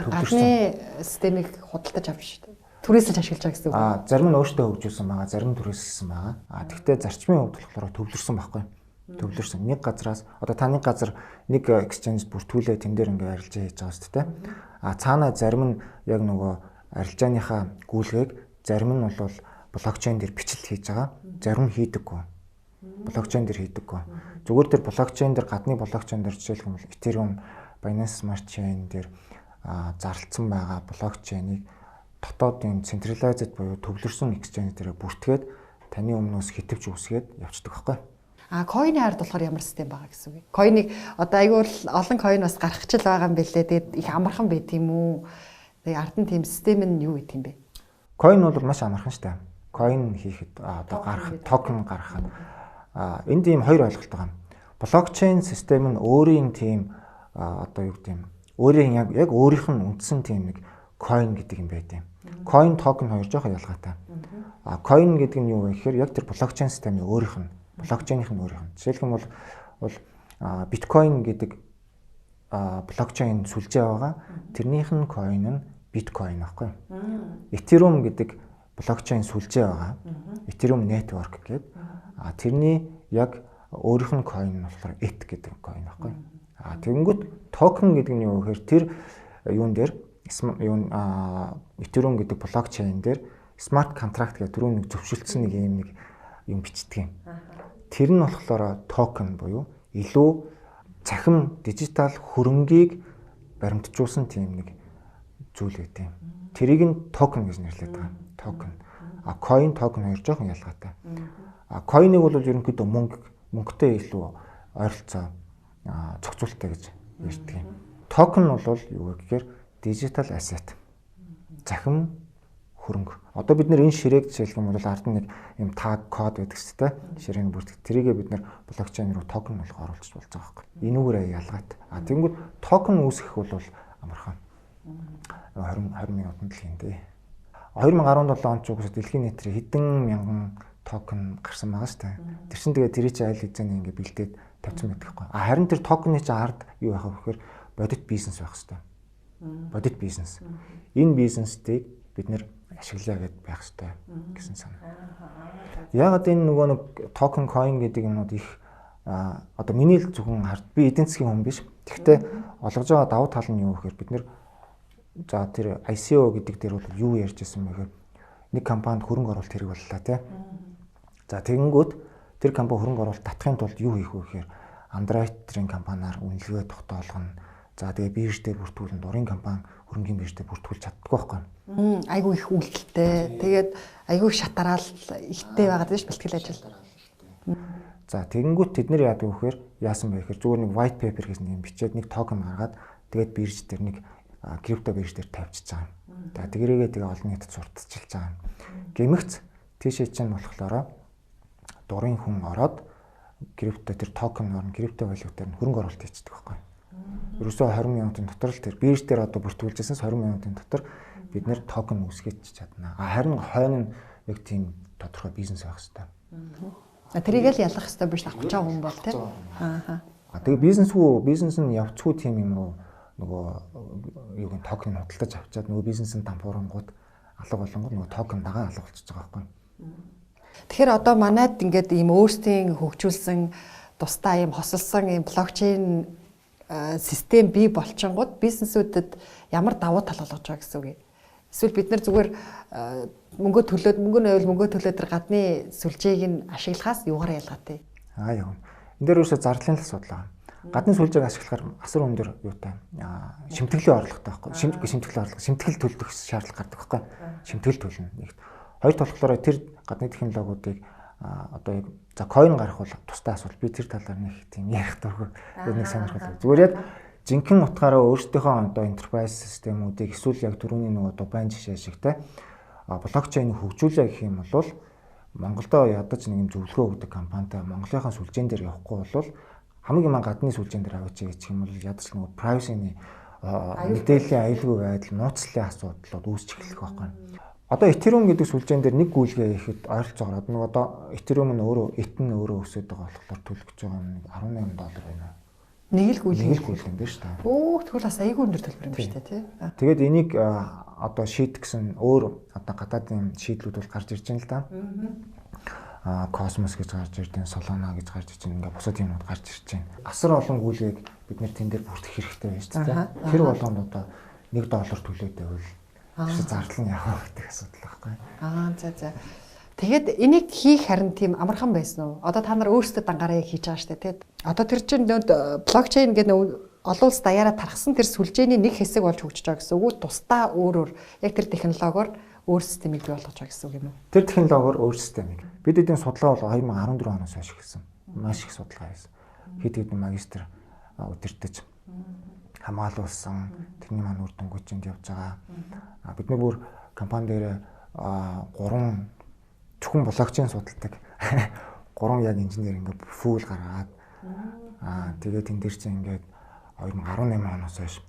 Гадны системийг худалдаж авч шүү дээ. Түрээсэлж ашиглаж байгаа гэсэн үг. Зарим нь өөртөө хөгжүүлсэн байгаа, зарим нь түрээсэлсэн байгаа. Тэгвэл зарчмын хувьд болохоор төвлөрсөн байхгүй юу? Төвлөрсөн. Нэг газраас одоо таны газар нэг exchange бүртгүүлээ тэн дээр ингээ арилжаа хийж байгаа шүү дээ. Цаана зарим нь яг нөгөө арилжааныхаа гүйлгээг зарим нь бол блокчейн дээр бичлэл хийж байгаа. Зарим нь хийдэггүй. Блокчейн дээр хийдэггүй. Зүгээр тэр блокчейн дээр гадны блокчейн дээр жишээлх юм бол Ethereum, Binance Smart Chain дээр зарлцсан байгаа блокчейнийг дотоодын centralized буюу төвлөрсөн exchange дээр бүртгээд таны өмнөөс хитвч үсгээд явцдаг байхгүй. Coin-ийн ард болохоор ямар систем байгаа гэсэн үг вэ? Coin-ыг одоо айгүй олон coin бас гарах чил байгаа юм бэлээ. Тэгээд их амархан байт юм уу? Тэгээд ард нь тийм систем нь юу гэдэг юм бэ? Coin бол маш амархан шүү дээ. Coin хийхэд одоо гарах токен гаргахад энд ийм хоёр ойлголт байгаа. Блокчейн систем нь өөрийн тийм одоо юу гэдэг юм өөрийн яг өөрийнх нь үндсэн тийм нэг coin гэдэг юм байт юм. Coin токен хоёр жоохон ялгаатай. Coin гэдэг нь юу вэ гэхээр яг тэр блокчейн системийн өөрийнх нь блокчейнийх нь өөрийнх нь. Жишээлх юм бол биткойн гэдэг блокчейн сүлжээ байгаа. Тэрнийх нь coin нь биткойн байхгүй. Ethereum гэдэг блокчейн сүлжээ байгаа. Ethereum network гэдэг. Тэрний яг өөрийнх нь coin нь болохоор ETH гэдэг coin байхгүй. Тэгэнгүүт токен гэдэг нь юу гэхээр тэр юун дээр Ethereum гэдэг блокчейн дээр смарт контракт гэдэг түрүү нэг зөвшөлдсөн нэг юм бичдэг юм. Тэр нь болохоор токен буюу илүү цахим дижитал хөрөнгийг баримтжуулсан тийм нэг зүйл байт юм. Тэрийг нь токен гэж нэрлэдэг байгаа. Токен. Coin токен хоёр жоохон ялгаатай. Coin-ыг бол ерөнхийдөө мөнгөтэй илүү ойролцоо зохицуулттай гэж ярьдаг юм. Токен бол юу гэхээр digital asset. Захим хөрөнгө. Одоо бид нэр энэ ширээг жишээлх юм бол ард нь нэг юм tag код байдаг ч тийм ширээний бүртгэх. Тэрийгээ бид нэр блокчейн руу токен болгоо оруулж болж байгаа байхгүй. Энүүгээрээ ялгаад. Тэгэнгүүт токен үүсгэх бол амархан. 20 минутанд л хийндээ. 2017 онд ч угсаа дэлхийн нийтрээ хэдэн мянган токен гарсан байгаа шүү дээ. Тэр чинь тэгээ тэрий чи айл хэзээ ингээ бэлдээд тавьсан байдаг байхгүй. Харин тэр токены чи ард юу байх вэ гэхээр бодит бизнес байх хэрэгтэй. Бодит бизнес. Энэ бизнесийг бид нэр ашиглая гэдээ байх хэрэгтэй гэсэн санаа. Ягаад энэ нөгөө нэг токен coin гэдэг юмнууд их одоо миний л зөвхөн хард би эдийн засгийн хүн биш. Гэхдээ олгож байгаа давуу тал нь юу гэхээр бид нэр за тэр ICO гэдэг дээр бол юу ярьж ирсэн бэ гэхээр нэг компанид хөрөнгө оруулалт хэрэг боллоо тий. За тэгэнгүүт тэр компани хөрөнгө оруулалт татахын тулд юу хийх вэ гэхээр Android-ийн компаниар үнэлгээ тогтоолгоно. За тэгээ бирж дээр бүртгүүлэн дурын компани хөрөнгөний бирж дээр бүртгүүлж чаддаггүй байхгүй. Айгүй их үйлдэлтэй. Тэгээд айгүй их шатараал ихтэй байгаад байна ш бэлтгэл ажил. За тэгэнгүүт тэд нэр яадаг вэ гэхээр яасан бэ гэхээр зүгээр нэг white paper гэсэн юм бичээд нэг токен гаргаад тэгээд бирж дээр нэг крипто бирж дээр тавьчихж байгаа юм. За тэгэрээгээ тэгээ олон нийтэд сурталчилж байгаа юм. Гэмэгц тийшээ чинь болохоор дурын хүн ороод крипто тэр токен орно крипто валютаар хөрөнгө оруулалт хийдэг байхгүй. Ерөөсөө 20 минутын дотор л тэр бирж дээр одоо бүртгүүлжсэн 20 минутын дотор бид нэр токен үүсгэж чадна. Харин хойно нь яг тийм тодорхой бизнес байх хэрэгтэй. Тэрийг л ялах хэрэгтэй биш авах гэж байгаа хүн бол тийм. Тэгээ бизнес нь явцгүй тийм юм руу нөгөө юуг нь токен худалдаж авчаад нөгөө бизнесийн дампуурангууд алга болонгод нөгөө токен дагаа алга болчихж байгаа байхгүй. Тэгэхээр одоо манайд ингээд ийм өөрсдийн хөгжүүлсэн тусдаа ийм хосолсон ийм блокчейн систем бий болчингууд бизнесүүдэд ямар давуу тал олгож байгаа гэсэн үг юм. Эсвэл бид нар зүгээр мөнгө төлөөд тэр гадны сүлжээг нь ашиглахаас юугаар ялгаатай? Яа. Энд дээр ерөөсө зардлын асуудал байна. Гадны сүлжээг ашиглахаар асар өндөр юутай шимтгэлийн орлоготой байхгүй. Шимтгэл төлөх шаардлага гардаг байхгүй. Шимтгэл төлнө. Нэгт. Хоёр талхлаараа тэр гадны технологиудыг одоо яг за coin гарах бол тустай асуудал. Би тэр талаар нэг тийм ярих дургүй. Нэг сонирхол. Зүгээр яг жинхэнэ утгаараа өөрсдийнхөө одоо enterprise системүүдийг эсвэл яг түрүүний нөгөө Дубайн жишээ шиг те блокчейн хөгжүүлээ гэх юм бол Монголдо ядаж нэг юм зөвлөгөө өгдөг компанитай Монголынхаа сүлжээн дээр явахгүй бол хамгийн гадны сүлжээн дээр аваач гэх юм бол ядаж нөгөө privacy-ны мэдээллийн аюулгүй байдал, нууцлалын асуудлууд үүсч эхлэх байхгүй. Одоо Ethereum гэдэг сүлжээн дээр нэг гүйлгээ ихэд ойролцоогоор нэг одоо Ethereum нь өөрөө өсөд байгаа болохоор төлөх гэж байгаа нэг $18 байна. Нэг л гүйлгээ юм байна шүү дээ. Тэгвэл бас айгүй өндөр төлбөр юм шүү дээ тий. Тэгээд энийг одоо шийдэх гэсэн өөр одоо гадаадын шийдлүүд бол гарч ирж байна л да. Cosmos гэж гарч ирдэн, Solana гэж гарч ирж байна. Ингээ бусад юмуд гарч ирж байна. Асар олон гүйлгээг бид нэр тэн дээр бүртгэх хэрэгтэй байж тээ. Тэр болгонд одоо $1 төлөөд байвал тэр зардал нь яах вэ гэдэг асуудал байхгүй. За. Тэгээд энийг хийх харин тийм амархан байсан уу? Одоо та нар өөрсдөө дангаараа хийж байгаа шүү дээ, тий. Одоо тэр чинь блокчейн гэдэг олон улс даяараа тархсан тэр сүлжээний нэг хэсэг болж хөгжиж байгаа гэсэн үг. Тусдаа өөрөөр яг тэр технологиор өөр системийг бий болгож байгаа гэсэн үг юм уу? Тэр технологиор өөр системийг. Бид эдийн судалгаа бол 2014 оноос хойш эхэлсэн. Маш их судалгаа хийсэн. Хэд хэдэн магистр удирдах хамгаалуулсан тэрний маань үр дүнгуудынд явж байгаа. Бид нэг бүр компани дээр 3 зөвхөн блокчейн судалдаг 3 яг инженер ингээд фул гаргаад тэгээд энэ дээр чинь ингээд 2018 оноос хойш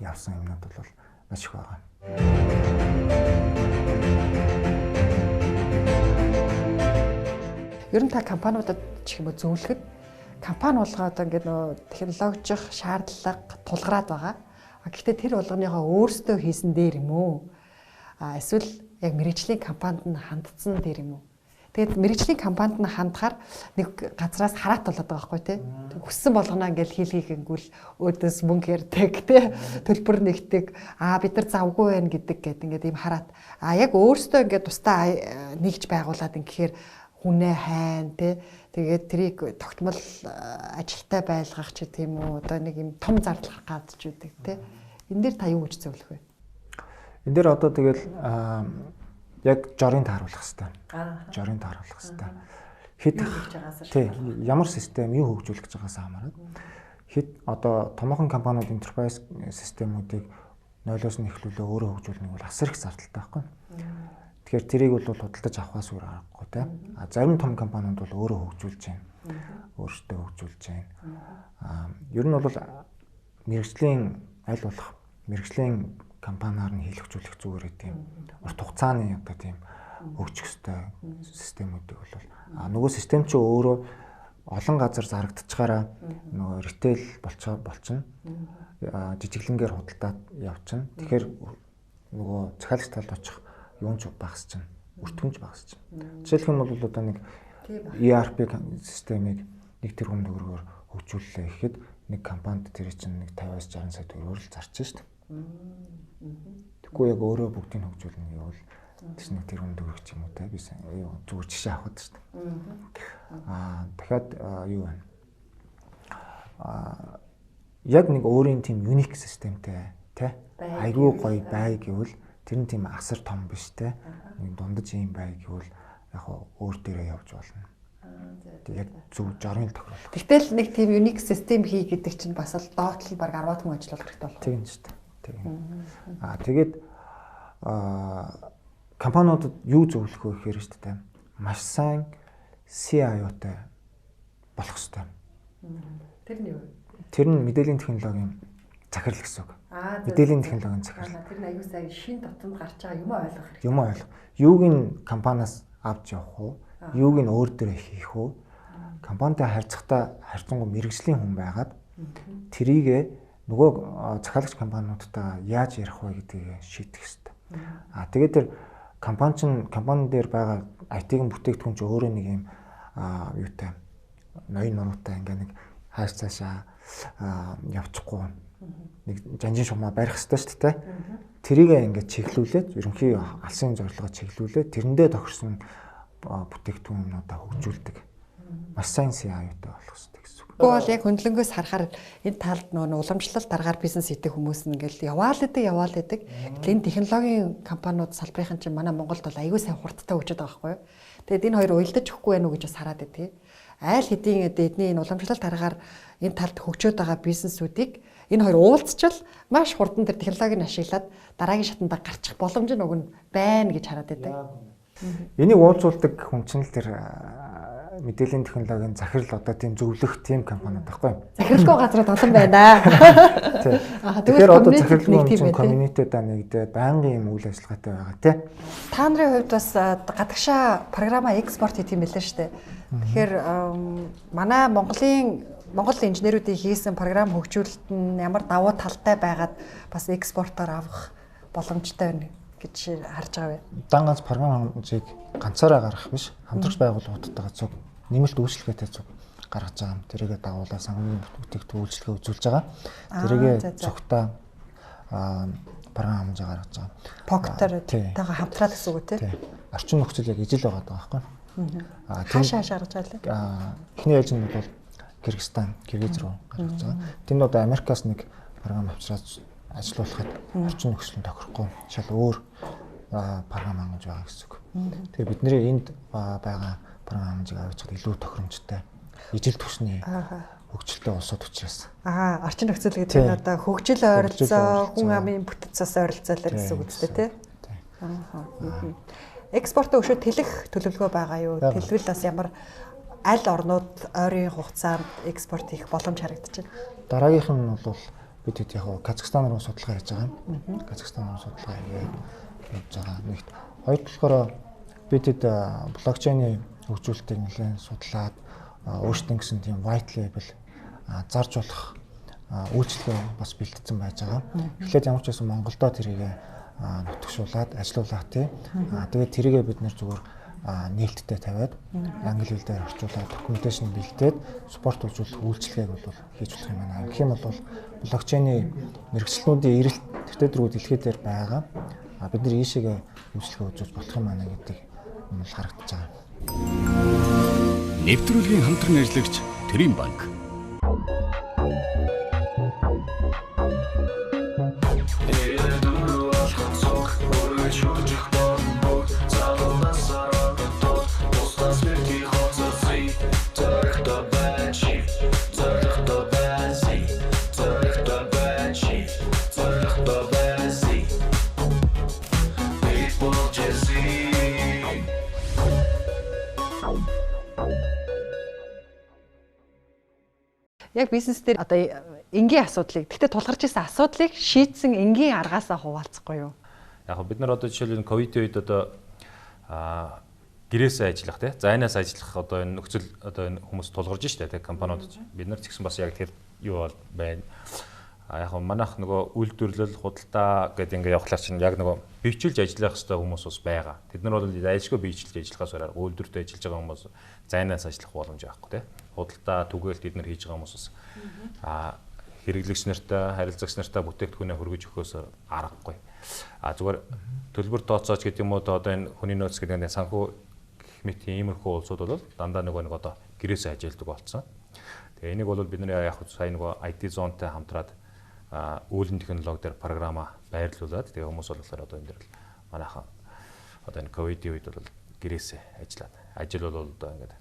явсан юмнууд бол маш их байгаа. Ер нь та компаниудад ч юм уу зөвлөхөд компани болгоод ингээд нөө технологичх шаардлага тулгараад байгаа. Гэхдээ тэр болгоныхоо өөрсдөө хийсэн дээр юм уу? Эсвэл яг мэргэжлийн компанид нь хандсан дээр юм уу? Тэгээд мэрэгжлийн компанид нь хандахаар нэг газраас хараат болоод байгаа байхгүй тий. Хүссэн болгоно ингээл хийлгийгэнгүүл өөдөөс мөнгө ярьдаг тий. Төлбөр нэгдэг. Бид нар завгүй байна гэдэг гээд ингээд ийм хараат. Яг өөрөөсөө ингээд тусдаа нэгж байгуулад ингэхээр хүнээ хайн тий. Тэгээд тэрийг тогтмол ажилтай байлгах ч гэдэм үү одоо нэг юм том зардал гаргаж үүдэг тий. Энэ дээр та юу гэж зөвлөх вэ? Энэ дээр одоо тэгэл яг жорын тааруулах хэрэгтэй. Жорын тааруулах хэрэгтэй. Хэд тий ямар систем юу хөгжүүлэх гэж байгаас хамаарат. Хэд одоо томоохон компаниуд enterprise системүүдийг нойлоос нь эхлүүлээ өөрөө хөгжүүлнэ бол асар их зардалтай байхгүй. Тэгэхээр тэрийг бол худалдаж авахаас өөр аргагүй тий. Зарим том компаниуд бол өөрөө хөгжүүлж байна. Өөрсдөө хөгжүүлж байна. Ер нь бол мэрэгжлийн аль болох мэрэгжлийн компаниар нь хийлгжүүлэх зүгээр тийм урт хугацааны одоо тийм хөгжих ёстой системүүдийг бол нөгөө систем чинь өөрөө олон газар зарагдчихаараа нөгөө ритейл болчихно. Жижиглэнгээр худалдаад явчихна. Тэгэхээр нөгөө захиалагч талд очих юунч багасчихна. Өртгөнж багасчихна. Жишээлх юм бол одоо нэг ERP системийг 1 тэрбум төгрөгөөр хөгжүүллээ гэхэд нэг компанид тэр чинь нэг 50-60 сая төгрөгөөр л зарч шít. Тэгэхгүй яг өөрөө бүгдийг хөгжүүлнэ гэвэл тийш нэг тэрбум төгрөг ч юм уу те би зүгээр жишээ авахд шít. Дахиад юу вэ? Яг нэг өөрийн тийм юник системтэй те айгүй гоё бай гэвэл тэр нь тийм асар том биш те. Нэг дундаж юм бай гэвэл яг өөр дээрээ явж болно. Яг зөв жорын тохиолдол. Тэгтэл нэг тийм юник систем хий гэдэг чинь бас л доотлол баг 10 хүн ажиллах хэрэгтэй болно. Тийм шүү дээ. Тэгээд компаниудад юу зөвлөх вэ гэхээр шүү дээ. Маш сайн CIO-тай болох хэрэгтэй. Тэр нь юу вэ? Тэр нь мэдээллийн технологийн захирал гэсэн үг. Мэдээллийн технологийн захирал. Тэр нь аюу сайн шин дотомд гарч байгаа юм ойлгох хэрэгтэй. Юм ойлгох. Юуг нь компаниас авч явах уу? Юуг нь өөр дээрээ хийх үү? Компанитай харьцахдаа харьцангуй мэрэгжлийн хүн байгаад тэрийг нөгөө захиалагч компаниудтай яаж ярих вэ гэдгийг шийдэх хэрэгтэй. Тэгээд тэр компани дээр байгаа IT-ийн бүтээгдэхүүн чинь өөрөө нэг юм юутай ноён нуруутай ингээ нэг хааш цаашаа явчихгүй нэг жанжин шугамаа барих хэрэгтэй шүү дээ. Тэрийг ингээ чиглүүлээд ерөнхий алсын зорилгоо чиглүүлээд тэрэндээ тохирсон бүтээгдэхүүнүүдээ хөгжүүлдэг. Маш сайн CIO-тай болох хэрэгтэй гэсэн үг. Гэхдээ бол яг хөндлөнгөөс харахаар энэ талд нөгөө уламжлалт дараагаар бизнес хийдэг хүмүүс нь ингээл яваал идэг. Энэ технологийн компаниуд салбарын чинь манай Монголд бол аюу сайн хурдтай хөгжөд байгаа байхгүй юу. Тэгэд энэ хоёр уялдаж өгөхгүй байх уу гэж бас хараад байдгийг. Айл хэдийн эдний энэ уламжлалт дараагаар энэ талд хөгжөөд байгаа бизнесүүдийг энэ хоёр уулзчил маш хурдан тэр технологиг ашиглаад дараагийн шатанда гарчих боломж нь уг нь байна гэж хараад байдаг. Энийг уулзуулдаг хүн чинь л тэр мэдээллийн технологийн захирал одоо тийм зөвлөх тийм компаниуд байхгүй юу? Захиралгүй газрууд олон байна. Тийм. Тэгэхээр одоо захиралгүй тийм community-д нэгдээд байнгын юм үйл ажиллагаатай байгаа тий. Та нарын хувьд бас гадагшаа програма экспорт хийх юм байлаа шүү дээ. Тэгэхээр манай Монгол инженеруудын хийсэн програм хөгжүүлэлт нь ямар давуу талтай байгаад бас экспортоор авах боломжтой байна гэж харж байгаа вэ? Дан ганц програм хэмжээг ганцаараа гаргах биш, хамтрагч байгууллагуудтайгаа зөв нэмэлт үйлчлэгээтэй зөв гаргаж байгаа юм. Тэрийгэ дагуулаа санхүүгийн бүтээгдэхүүн үйлчлэгээ үзүүлж байгаа. Тэрийгэ зөвхтаа програм хэмжээ гаргаж байгаа. Поктортойгоо хамтраад гэсэн үг үү? Тийм. Орчин нөхцөл яг ижил байгаа байхгүй юу? Хаашаа гаргаж байгаа лээ? Эхний ээлжинд бол Киргиз руу гаргаж байгаа. Тэнд одоо Америкаас нэг програм авчираад ажиллуулахад орчин нөхцөлд тохирохгүй шал өөр програм хангаж байгаа гэсэн үг. Тэгэхээр бидний энд байгаа програм хангаж авчихад илүү тохиромжтой ижил түвшний хөгжилтэй улсууд учраас. Орчин нөхцөл гэдэг нь одоо хөгжил ойролцоо, хүн амын бүтцээс ойролцоолоо гэсэн үг үстэй тий. Экспортоо өшөө тэлэх төлөвлөгөө байгаа юу? Тэлвэл бас ямар аль орнууд ойрын хугацаанд экспорт хийх боломж харагдаж байна? Дараагийнх нь бол бид хэд яг Казахстан руу судалгаа хийж байгаа юм. Казахстан руу судалгаа хийж байгаа. Нэгт хоёр болохоор бид хэд блокчейний хөгжүүлэлтийг нэлээд судлаад өөрсдөө гэсэн тийм white label зарж болох үйлчлэгээ бас бэлтгэсэн байж байгаа. Эхлээд ямар ч байсан Монголдо тэрийг нутгшуулаад ажилуулах тий. Тэгээд тэрийгээ бид нэр зүгээр нээлттэй тавиад англи хэл дээр орчуулаад докюменташн бэлдээд спорт үзүүлэлт үйлчлэгийг бол хийж болох юм байна. Гэх юм бол блокчейний мэрэгчлэнүүдийн эрэлт төвтөрүүд дэлхийд дээр байгаа. Бид нар ийшээгээ үйлчлэгээ үзүүлж болох юм байна гэдэг юм бол харагдаж байгаа. Нэвтрүүлгийн хамтран ажиллагч Тэрийн банк. Яг бизнес дээр одоо энгийн асуудлыг гэхдээ тулгарч ирсэн асуудлыг шийдсэн энгийн аргаасаа хуваалцахгүй юу? Яг бид нар одоо жишээлбэл ковидын үед одоо гэрээсээ ажиллах тий зайнаас ажиллах одоо энэ нөхцөл одоо энэ хүмүүс тулгарж штэ тий компаниуд бид нар ч гэсэн бас яг тэр юу бол байна. Яг манайх нөгөө үйлдвэрлэл худалдаа гэдэг ингээ явахлаар чинь яг нөгөө бийчилж ажиллах хэвээр хүмүүс бас байгаа. Тэд нар бол айлшгүй бийчилж ажиллахаас арга үйлдвэртээ ажиллаж байгаа хүмүүс зайнаас ажиллах боломж байхгүй тий. Худалдаа түгээл тэд нар хийж байгаа хүмүүс бас хэрэглэгч нартай харилцагч нартай бүтээгдэхүүнээ хөргөж өгөхөөс аргагүй. Зүгээр төлбөр тооцооч гэдэг юм уу одоо энэ хүний нөөц гэдэг нь санхүү гэх мэт иймэрхүү улсууд бол дандаа нэг одоо гэрээсээ ажилладаг болсон. Тэгээ энийг бол бид нар яг сая нөгөө IT зонтой хамтраад үүлэн технологи дээр програма байрлуулад тэгээ хүмүүс болохоор одоо энэ дэр л манайхан одоо энэ ковидын үед бол гэрээсээ ажиллаад ажил бол одоо ингээд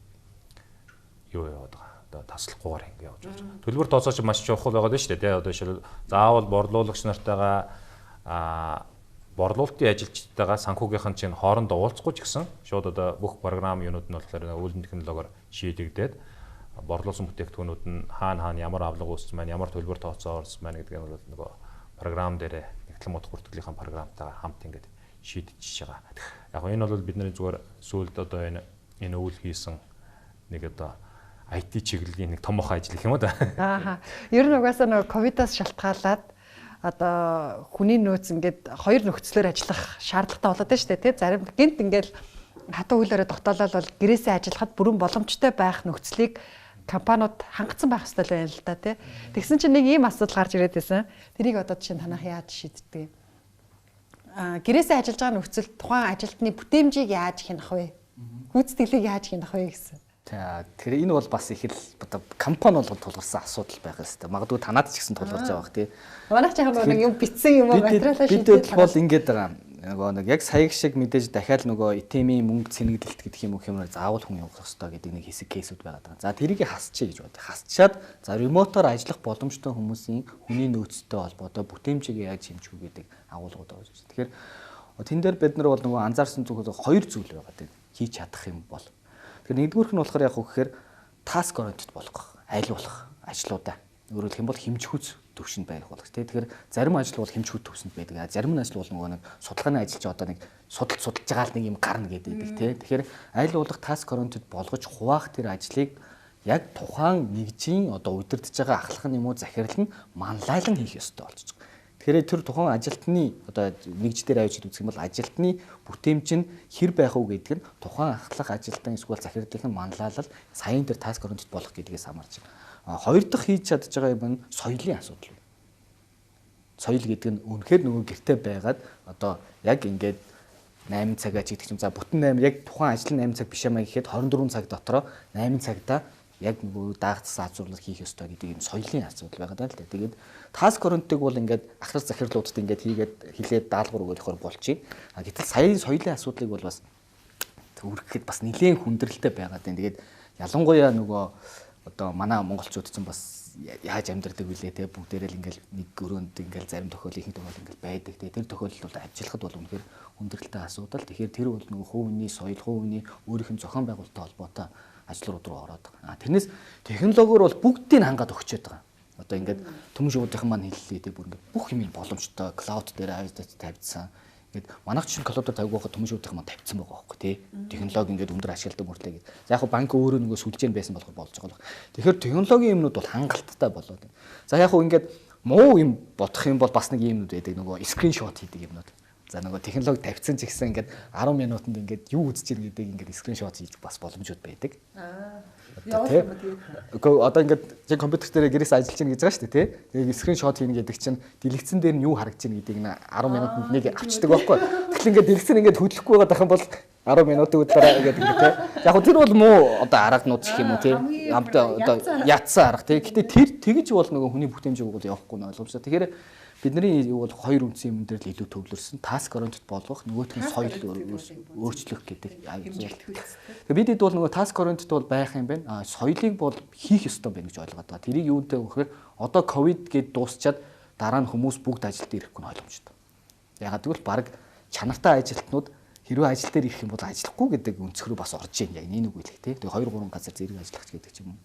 юу яваад байгаа. Одоо таслахгүйгээр ингэ явж байгаа. Төлбөр тооцооч маш чухал байгаа шүү дээ. Тэгээ одоо жишээл заавал борлуулагч нартайгаа борлуулалтын ажилчдтайгаа санхүүгийнхэн чинь хоорондоо уулзахгүй ч гэсэн шууд одоо бүх програм юунууд нь болохоор үүлэн технологиор шийдэгдээд борлуулсан бүтээгдэхүүнүүд нь хаана ямар авлага үүссэн байна, ямар төлбөр тооцоо орсон байна гэдэг нь бол нөгөө програм дээр нэгтлэн мод хүртгэлийнхэн програмтайгаар хамт ингээд шийдэж байгаа. Яг энэ бол бидний зүгээр сүүлд одоо энэ үйл хийсэн нэг одоо IT чиглэлийн нэг томоохон ажил гэх юм уу да. Ер нь угаасаа нөгөө ковидоос шалтгаалаад одоо хүний нөөц ингээд хоёр нөхцлөөр ажиллах шаардлагатай болоод байна шүү дээ тий. Зарим гинт ингээд хатуу хөлөөрөө тогтоолол бол гэрээсээ ажиллахад бүрэн боломжтой байх нөхцөлийг компаниуд хангацсан байх ёстой л байна л да тий. Тэгсэн чинь нэг ийм асуудал гарч ирээд байсан. Тэрийг одоо жишээ нь танах яаж шийддэг юм? Гэрээсээ ажиллаж байгаа нөхцөл тухайн ажилтны бүтээмжийг яаж хянах вэ? Гүйцэтгэлийг яаж хянах вэ гэсэн. Тэгэхээр энэ бол бас их л одоо компани болгоод тулгарсан асуудал байх ёстой. Магадгүй танаад ч гэсэн тулгарч байгаа бах тий. Манайх ч яг нэг юм битсэн юм уу материалаа шийдэх бол ингэж байгаа. Нөгөө нэг яг сая шиг мэдээж дахиад нөгөө итемийн мөнгө цэнгэлэлт гэдэг юм уу хэмээр заавал хүн явуулах ёстой гэдэг нэг хэсэг кейсүүд байгаа даа. За тэрийг хасчихъя гэж бод. Хасчаад за ремотоор ажиллах боломжтой хүмүүсийн хүний нөөцтэй холбоотой бүтээмжийг яаж хэмжих үү гэдэг агуулгууд байгаа шүү. Тэгэхээр тэн дээр бид нар бол нөгөө анзаарсан зүйл хоёр зүйл байгаа тийм хийж чадах юм бол. Тэгэхээр нэгдүгüүрх нь болохоор яг үгээр task oriented болгох, айлуулах ажлуудаа. Өөрөөр хэлэх юм бол хэмжихүүц төвшөнд байх болох тийм. Тэгэхээр зарим ажил бол хэмжихүүц төвшөнд байдаг. Зарим ажил бол нөгөө нэг судалгааны ажиллаж одоо нэг судалж байгаа л нэг юм гарна гэдэг тийм. Тэгэхээр айлуулах task oriented болгож хуваах тэр ажлыг яг тухайн нэгжийн одоо удирдах байгаа ахлах нь юм уу захирал нь манлайлан хийх ёстой болчихж байгаа. Тэгэхээр тэр тухайн ажилтны одоо нэгж дээр авч үзэх юм бол ажилтны бүтээмж нь хэр байх уу гэдэг нь тухайн ахлах ажилтан эсвэл захирлын манлайлал саяын дээр task oriented болох гэдгээс хамаарч байна. Хоёр дахь хийж чадж байгаа юм нь соёлын асуудал. Соёл гэдэг нь үнэхээр нөгөө гэртээ байгаад одоо яг ингээд 8 цагаа ч гэдэг юм за бүтэн 8 яг тухайн ажил 8 цаг биш юмаа гэхэд 24 цаг дотроо 8 цагта яг нөгөө даагдсан азуурлал хийх ёстой гэдэг юм соёлын асуудал байгаа даа л да. Тэгээд task oriented бол ингээд ахлах захирлуудад ингээд хийгээд хилээд даалгавар өгөхөөр болчих. Гэтэл саяын соёлын асуудлыг бол бас үүргэхэд бас нэлээд хүндрэлтэй байгаа даа. Тэгээд ялангуяа нөгөө одоо манай монголчууд ч бас яаж амьдардаг вүлээ те бүгдээрээ л ингээл нэг өрөөнд ингээл зарим тохиол ихэнх тохиол ингээл байдаг те тэр тохиолдолд бол ажиллахад бол үнэхээр хүндрэлтэй асуудал. Тэгэхээр тэр бол нөгөө хувийн соёл, хувийн өөрийнх нь зохион байгуулалттай холбоотой ажлууд руу ороод байгаа. Тэрнээс технологиор бол бүгдийг хангаад өгчөөд байгаа. Одоо ингээд төмөн шуудынхан маань хэллээ те бүр ингээд бүх юм боломжтой клауд дээр тавьдсан. Ингээд манайх чинь клаудаар тавьж байхад төмөн шуудынхан маань тавьсан байгаа байхгүй те. Технологи ингээд өндөр ашигладаг мөртлөө гэж. За яг хөө банк өөрөө нөгөө сүлжээ нь байсан болохоор болж байгаа л. Тэгэхээр технологийн юмнууд бол хангалттай болоод байна. За яг хөө ингээд муу юм бодох юм бол бас нэг юмнууд байдаг нөгөө скриншот хийдэг юмнууд. За нөгөө технологи тавьсан ч гэсэн ингээд 10 минутанд ингээд юу үзэж ийн гэдэг ингээд скриншот хийж бас боломжууд байдаг. Гэхдээ одоо ингээд чи компьютер дээр гэрээс ажиллаж ийн гэж байгаа шүү дээ тий. Тэгээд скриншот хийнэ гэдэг чинь дэлгэцэн дээр нь юу харагдаж ийн гэдгийг 10 минутанд нэг авчдаг байхгүй. Тэгэхээр ингээд дэлгэцэн ингээд хөдлөхгүй байгаа дахин бол 10 минутын өдрөөр гэдэг юм тий. Яг тэр бол муу одоо арганууд гэх юм уу тий. Одоо ятсан арга тий. Гэтэ тэр тэгж бол нөгөө хүний бүтээмжийг бол явахгүй нь ойлгомжтой. Тэгэхээр бидний юу бол хоёр үндсэн юм дээр л илүү төвлөрсөн. Task oriented болгох, нөгөөтгөө соёл өөрчлөх гэдэг зүйл. Тэгээ бидэд бол нөгөө task oriented бол байх юм байна. Соёлыг бол хийх ёстой байна гэж ойлгоод байгаа. Тэрийг юунтэй вөхөр одоо ковид гээд дуусчаад дараа нь хүмүүс бүгд ажилд ирэхгүй нь ойлгомжтой. Ягаад гэвэл баг чанартай ажилтнууд хэрвээ ажил дээр ирэх юм бол ажиллахгүй гэдэг өнцгөрөө бас орж ийн яг нэг үг хэлэх тий. Тэгээ 2 3 газар зэрэг ажиллах гэдэг ч юм уу.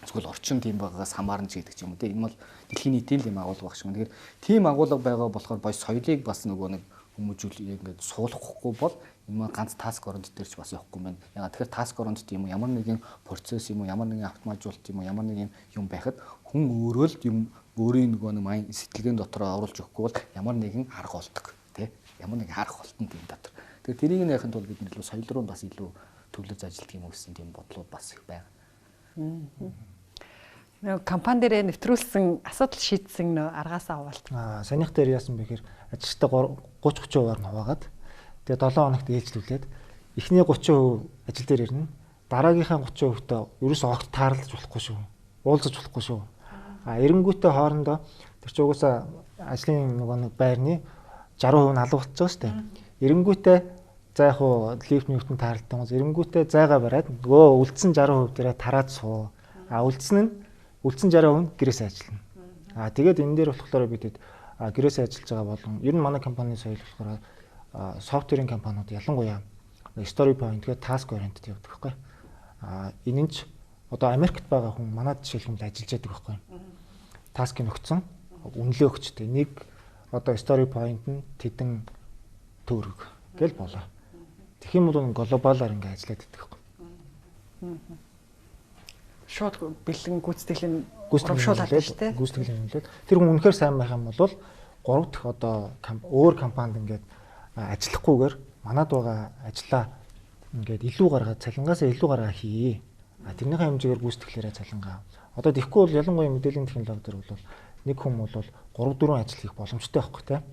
Эсвэл орчин тийм байгаагаас хамаарна ч гэдэг ч юм уу тий. Энэ бол дэлхийн нийтийн юм агуулга багш юм. Тэгэхээр тийм агуулга байгаа болохоор бос соёлыг бас нөгөө нэг хүмүүжүүл ингээд суулгахгүй бол энэ ганц task oriented дээр ч бас явахгүй юм байна. Ягаад тэгэхээр task oriented юм ямар нэгэн процесс юм уу, ямар нэгэн автоматжуулалт юм уу, ямар нэгэн юм байхад хүн өөрөө л юм өөрийн нөгөө нэг сэтгэлгээний дотроо оруулж өгөхгүй бол ямар нэгэн арга болдог тий. Ямар нэгэн арга болтон тийм дотор. Тэгэхээр тэрийг нөхөнд бол бид нэлээд соёл руу бас илүү төвлөж ажилтдаг юм гэсэн тийм бодлууд бас их байна. Нэг компани дээр нэвтрүүлсэн асуудал шийдсэн нөө аргаасаа хаваалт. Санийх дээр яасан бэ гэхээр ажилчтай 30-30%-аар нь хуваагаад тэгээ 7 хоногт ээлжлүүлээд эхний 30% ажил дээр ирнэ. Дараагийнхаа 30%-т ерөөсөө огт таарлаж болохгүй шүү. Уулзаж болохгүй шүү. Эренгүүтээ хоорондоо тэр чинь угаасаа ажлын нөгөө нэг байрны 60% нь алга болчихж байгаа шүү дээ. Эренгүүтээ за яг хуу лифт ньютон таарлалтай гоос эренгүүтээ зайгаа бариад нөгөө үлдсэн 60% дээрээ тараад суу. Үлдсэн 60% нь гэрээсээ ажиллана. Тэгээд энэ дээр болохоор бидэд гэрээсээ ажиллаж байгаа болон ер нь манай компани соёл болохоор софтверийн компаниуд ялангуяа story point гэдэг task oriented явдаг байхгүй. Энэ нь ч одоо Америкт байгаа хүн манад жишээлбэл ажиллаж байдаг байхгүй. Таскыг өгсөн, үнэлээ өгчтэй. Нэг одоо story point нь тэдэн төгрөг гэл болоо. Тэгэх юм бол глобалаар ингээ ажиллаад идэх байхгүй. Шууд бэлэн гүйцэтгэлийн урамшуулаад байна шүү дээ. Гүйцэтгэлийн үнэлээд тэр хүн үнэхээр сайн байх юм бол 3 дахь одоо өөр компанид ингээд ажиллахгүйгээр манад байгаа ажлаа ингээд илүү гаргаад цалингаасаа илүү гаргаа хий. Тэрнийхээ хэмжээгээр гүйцэтгэлээрээ цалингаа. Одоо тэгэхгүй бол ялангуяа мэдээллийн технологи төр бол нэг хүн бол 3-4 ажил хийх боломжтой байхгүй тийм.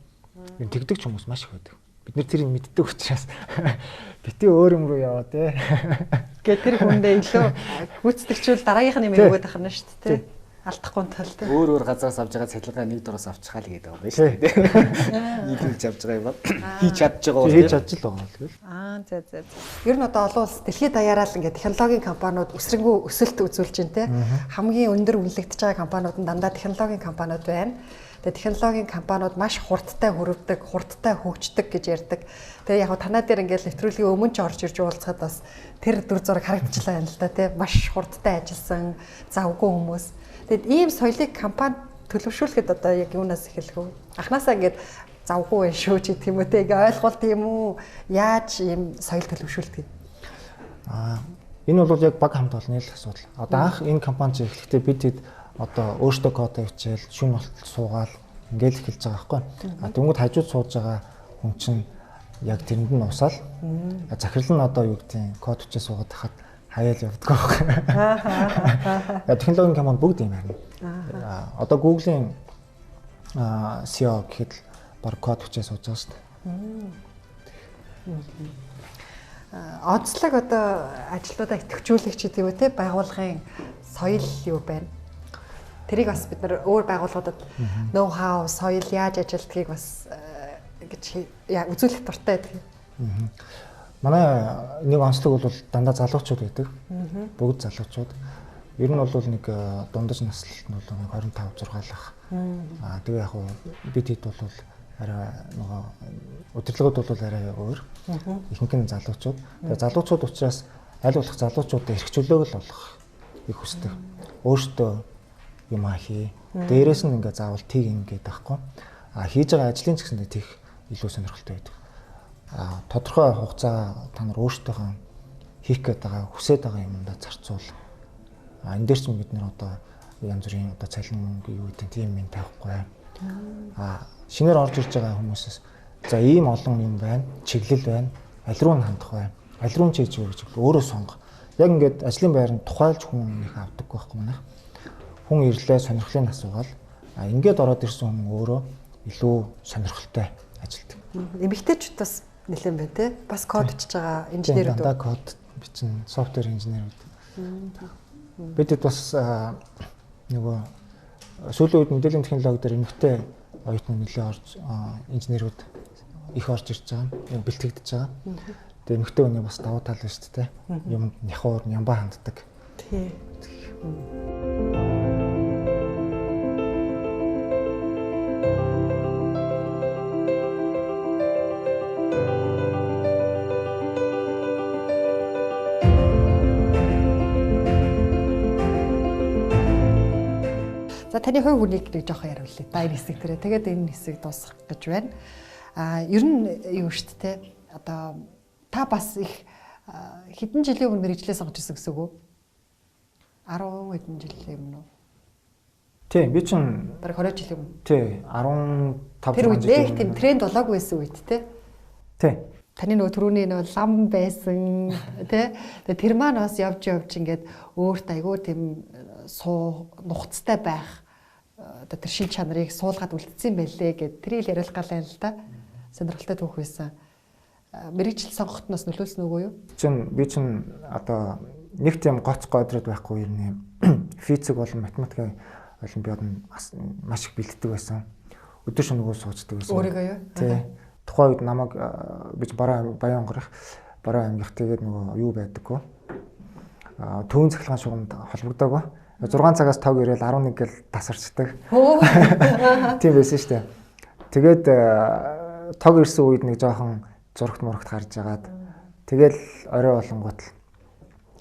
Энэ тэгдэг ч хүмүүс маш их байдаг. Бид нэр тэрийг мэддэг учраас бити өөр юм руу яваа те. Гэт тэр хүндээ илүү гүйцэтгэгчүүл дараагийнх нь юм өгөөд ахна шүү дээ. Алдахгүй тал те. Өөр газраас авж байгаа цалингаа нэг дураас авчихаа л гэдэг юм байна шүү дээ. Нийлүүлж авж байгаа юм бол хийж чадж байгаа бол хийж чадж л байгаа л тэгэл. За. Ер нь одоо олон улс дэлхийд даяараа л ингээд технологийн компаниуд өсрөнгөө өсөлт үзүүлж байна те. Хамгийн өндөр үнэлэгдэж байгаа компаниуд нь дандаа технологийн компаниуд байна. Тэгээ технологийн компаниуд маш хурдтай хөрөвдөг, хурдтай хөгждөг гэж ярьдаг. Тэгээ яг танаа дээр ингээд нэвтрүүлгийн өмнө ч орж ирж уулзахад бас тэр дүр зураг харагдчихлаа юм л да тий. Маш хурдтай ажилласан, завгүй хүмүүс. Тэгэд ийм соёлыг компани төлөвшүүлэхэд одоо яг юунаас эхэлэх вэ? Анханасаа ингээд завгүй байх шүү ч гэх юм уу те. Ингээ ойлголт юм уу? Яаж ийм соёл төлөвшүүлдэг юм? Энэ бол яг баг хамт олонны л асуудал. Одоо анх энэ компани эхлэхдээ бид хэд одоо өөртөө код авчаал шүн болтол суугаал ингээл эхэлж байгаа байхгүй. Тэнгүүд хажууд сууж байгаа хүн чинь яг тэрэнд нь усаал. Захирал нь одоо юу гэдэг код хүчээ суугаад хахад хаяал явдаг байхгүй. Технологийн компани бүгд юм харна. Одоо Google-ийн CEO гэхэд баг код хүчээ сууж байгаа шүү дээ. Онцлог одоо ажлуудаа идэвхжүүлэх ч гэдэг үү те байгууллагын соёл юу байна? Тэрийг бас бид нар өөр байгууллагуудад ноу хау, соёл яаж ажилтгийг бас гэж үзүүлэх дуртай байдаг. Манай нэг онцлог бол дандаа залуучууд байдаг. Бүгд залуучууд. Ер нь бол нэг дундаж наслт нь бол 25 6 л ах. Тэгээ яг бид хэд бол арай нөгөө удирдлагууд бол арай өөр. Ихэнх нь залуучууд. Тэгээ залуучууд учраас аль болох залуучуудаа эрх чөлөөг л олох их хүсдэг. Өөртөө юм хий. Дээрээс нь ингээ заавал тийг ингээд байхгүй. Хийж байгаа ажлын ч гэсэндээ тийх илүү сонирхолтой байдаг. Тодорхой хугацаа та нар өөртөөхөө хийх гээд байгаа, хүсэж байгаа юмдаа зарцуул. Энэ дээр ч бид нэр одоо янз бүрийн одоо цалин юу гэдэг тийм юм тавихгүй. Шинээр орж ирж байгаа хүмүүсээс За ийм олон юм байна. Чиглэл байна. Аль руу нь хандах вэ? Аль руу нь чийж өгөх гэж өөрөө сонго. Яг ингээд ажлын байранд тухайлж хүн их авдаг байхгүй манайх. Хүн ирлээ сонирхлыг асуугаал. Ингээд ороод ирсэн хүн өөрөө илүү сонирхолтой ажилдаг. Эмэгтэйчүүдээс нэлээд байна те. Бас кодчж байгаа инженерүүд. Дандаа код бичнэ, софтвер инженерүүд. Бидэд бас нөгөө сүүлийн үед мэдээллийн технологи дээр эмэгтэй оюутны нэлээд орж инженерүүд их орж ирж байгаа. Яг бэлтгэгдэж байгаа. Тэгээ эмэгтэй хүний бас давуу тал байна шүү дээ. Юмд няхуур, нямбаа ханддаг. Тий. За таны хувь хүнийг нэг жоохон яриулъя. Да энэ хэсэг дээр. Тэгээд энэ хэсэг дуусгах гэж байна. Ер нь юу шүү дээ. Одоо та бас их хэдэн жилийн өмнө мэргэжлээ сонгож ирсэн гэсэн үг үү? 10 хэдэн жилийн өмнө үү? Тий, би чинь бараг 20 жилийн өмнө. Тий, 15 тэр үед нэг тийм тренд болоогүй байсан үед те. Тий. Таны нөгөө түрүүний нөгөө лам байсан те. Тэгээ тэр маань бас явж ингээд өөрт айгүй тийм нухацтай байх одоо тэр шин чанарыг суулгаад үлдсэн байлээ гэд тэрийг яриулах галаа л да. Сонирхолтой түүх байсан. Мэргэжил сонгохтноос нөлөөлсөн үгүй юу? Би чинь одоо нэг тийм гоц годрод байхгүй юм. Физик болон математикийн олимпиадад маш их бэлддэг байсан. Өдөр шөнөгүй суучдаг байсан. Өөрийгөө юу? Тий. Тухайн үед намайг би Баян онгорох Баруун аймгийнх тэгээд нөгөө юу байдаггүй. Төвийн цахилгаан шугамд холбогдоогүй. 6 цагаас 5 ирээл 11 гэл тасарчдаг. Тийм байсан шүү дээ. Тэгээд тог ирсэн үед нэг жоохон зурагт мурагт гарч ягаад тэгэл орой болонгууд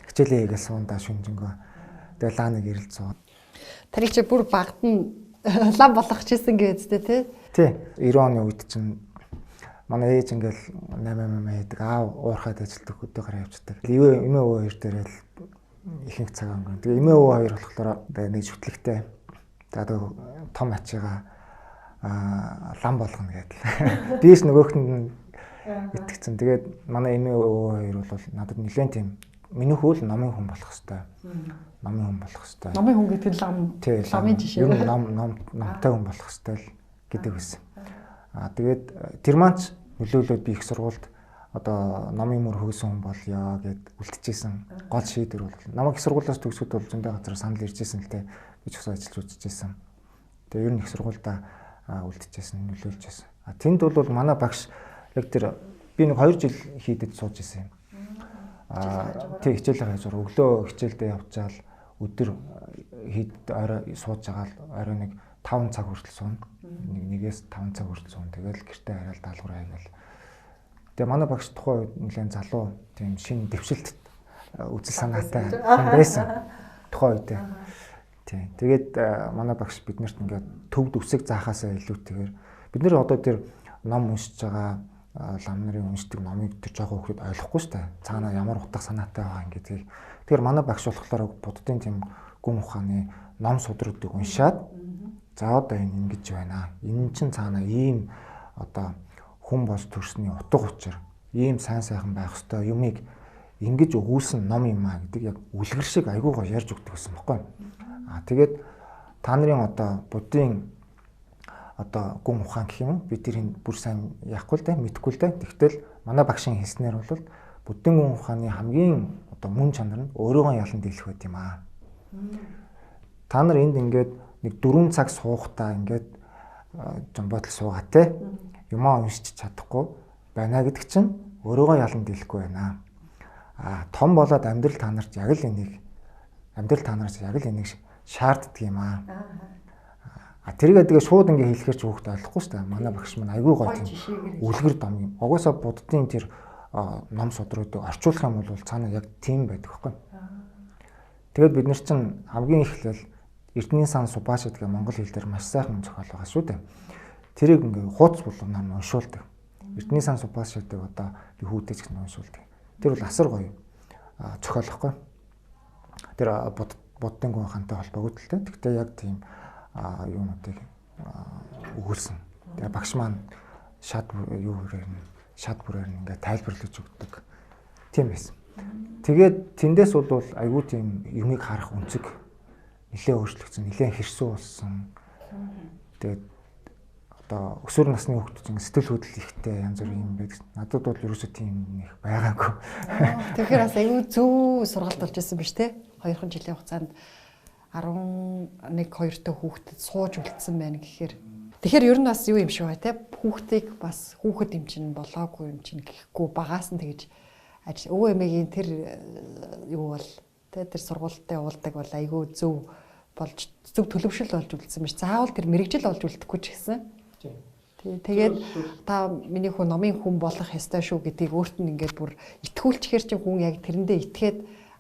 хичээлээ хийгээл суунда шүнжэнгөө. Тэгээд лааныг ирэл цуу. Тарийг чи бүр багт нь лам болох гэжсэн гэдтэй тий. Тий. 90 оны үед чинь манай ээж ингээл 8 яадаг аав уурхаад ажилдаг өдөө явцдаг. Эмээ өвөө хоёр дээрээ л ихэнх цаг өнгөрөн. Тэгээ эмээ өвөө хоёр болохоор нэг шүтлэгтэй. Тэгээд том ачигаа лам болгоно гэдэг. Дээс нөгөөхөнд итгэцэн. Тэгээд манай эмээ өвөө хоёр бол надад нэлээд тийм миний хөл номын хүн болох хэвээр. Номын хүн болох хэвээр. Номын хүн гэдэг нь ламын жишээ. Юм номтой хүн болох хэвээр л гэдэг байсан. Тэгээд тэр маань нөлөөлөд би их сургуульд одоо номын мөр хөөсөн хүн болёо гэд үлдчихсэн. Гол шийдвэр бол намайг их сургуулиас төгсгөд бол зөндөө газар санал иржсэн л те би ч гэсэн ажиллаж үзчихсэн. Тэгээ ер нь их сургуультай үлдчихсэн, нөлөөлжсэн. Тэнд бол манай багш яг тэр би нэг 2 жил хийдэд сууж исэн юм. Тэг хичээлээ хайж өглөө хичээлдээ явчаал өдөр орой сууж байгаа орой нэг 5 цаг хүртэл суuna. Нэгээс 5 цаг хүртэл суuna. Тэгэл гэртээ хараад даалгавар хийгээл. Тэгээ манай багш тухайн үед нэлээд залуу тийм шинэ дэвшилт үзэл санаатай байсан. Тухайн үед. Тийм. Тэгээд манай багш биднэрт ингээд төвд үсэг заахаасаа илүүтэйгээр бид нэр одоо тэр ном уншиж байгаа лам нарын уншдаг номыг тэр жоохон хөхөд ойлгохгүй шүү дээ. Цаанаа ямар утга санаатай байгаа ингээд. Тэгэхээр манай багш болохоор буддын тийм гүн ухааны ном судруудыг уншаад за одоо энэ ингэж байна. Энэ чинь цаанаа ийм одоо хүн болж төрсний утга учир, ийм сайн сайхан байх ёстой юмыг ингэж өгүүлсэн ном юм а гэдэг яг үлгэр шиг айгүй гоё ярьж өгдөг гэсэн баггүй. Тэгээд та нарын одоо буддын одоо гүн ухаан гэх юм уу? Би тэрийг бүр сайн яахгүй л дээ, мэдхгүй л дээ. Тэгтэл манай багшийн хэлснээр бол буддын гүн ухааны хамгийн одоо мөн чанар нь өөрийгөө ялан дийлэх байт юм аа. Та нар энд ингээд нэг 4 цаг суухдаа ингээд жамбатал суугаа те юмаа уншиж чадахгүй байна гэдэг чинь өөрийгөө ялан дийлэхгүй байна. Том болоод амьдрал та нарт яг л энийг шаарддаг юм аа. Тэргээ тэгээ шууд ингээ хэлэхэр ч хүүхд ойлгохгүй шүү дээ. Манай багш маань айгүй гоё тийм үлгэр дом юм. Угаасаа буддын тэр ном судруудыг орчуулах юм бол цаана яг тийм байдаг байхгүй. Тэгээд бид нар чинь хамгийн эхлээл Эрдэнийн сан Субашид гэх монгол хэл дээр маш сайхан зохиол байгаа шүү дээ. Тэрийг ингээ хууц болгоно уншуулдаг. Эрдэнийн сан Субашидыг одоо би хүүдэж гэх уншуулдаг. Тэр бол асар гоё зохиол байхгүй. Тэр буддын гүн ухаантай холбоогүй л дээ. Тэгтээ яг тийм юунуудыг өгүүлсэн. Тэгээ багш маань шат бүрээр нь ингээд тайлбарлаж өгдөг. Тийм байсан. Тэгээд тэндээс бол айгүй тийм юмыг харах үнцэг нэлээд өөрчлөгдсөн, нэлээд хэрсүү болсон. Тэгээд одоо өсвөр насны хүүхдүүд сэтгэл хөдлөл ихтэй янз бүрийн юм байдаг. Надад бол ерөөсөө тийм их байгаагүй. Тэгэхээр бас айгүй зөв сургалт болж байсан биз дээ. 2 жилийн хугацаанд 11-2 та хүүхдэд сууж үлдсэн байна гэхээр. Тэгэхээр ер нь бас юу юм шиг бай те. Хүүхдийг бас хүүхэд юм чинь болоогүй юм чинь гэхгүй багаас нь тэгж өвөө эмээгийн тэр юу бол тэр сургуультай уулдаг бол айгүй зөв болж зөв төлөвшөл болж үлдсэн биш. Заавал тэр мэрэгжил болж үлдэхгүй ч гэсэн. Тэгээд та миний хүн номын хүн болох ёстой шүү гэдгийг өөрт нь ингээд бүр итгүүлчихэр чинь хүн яг тэрэндээ итгээд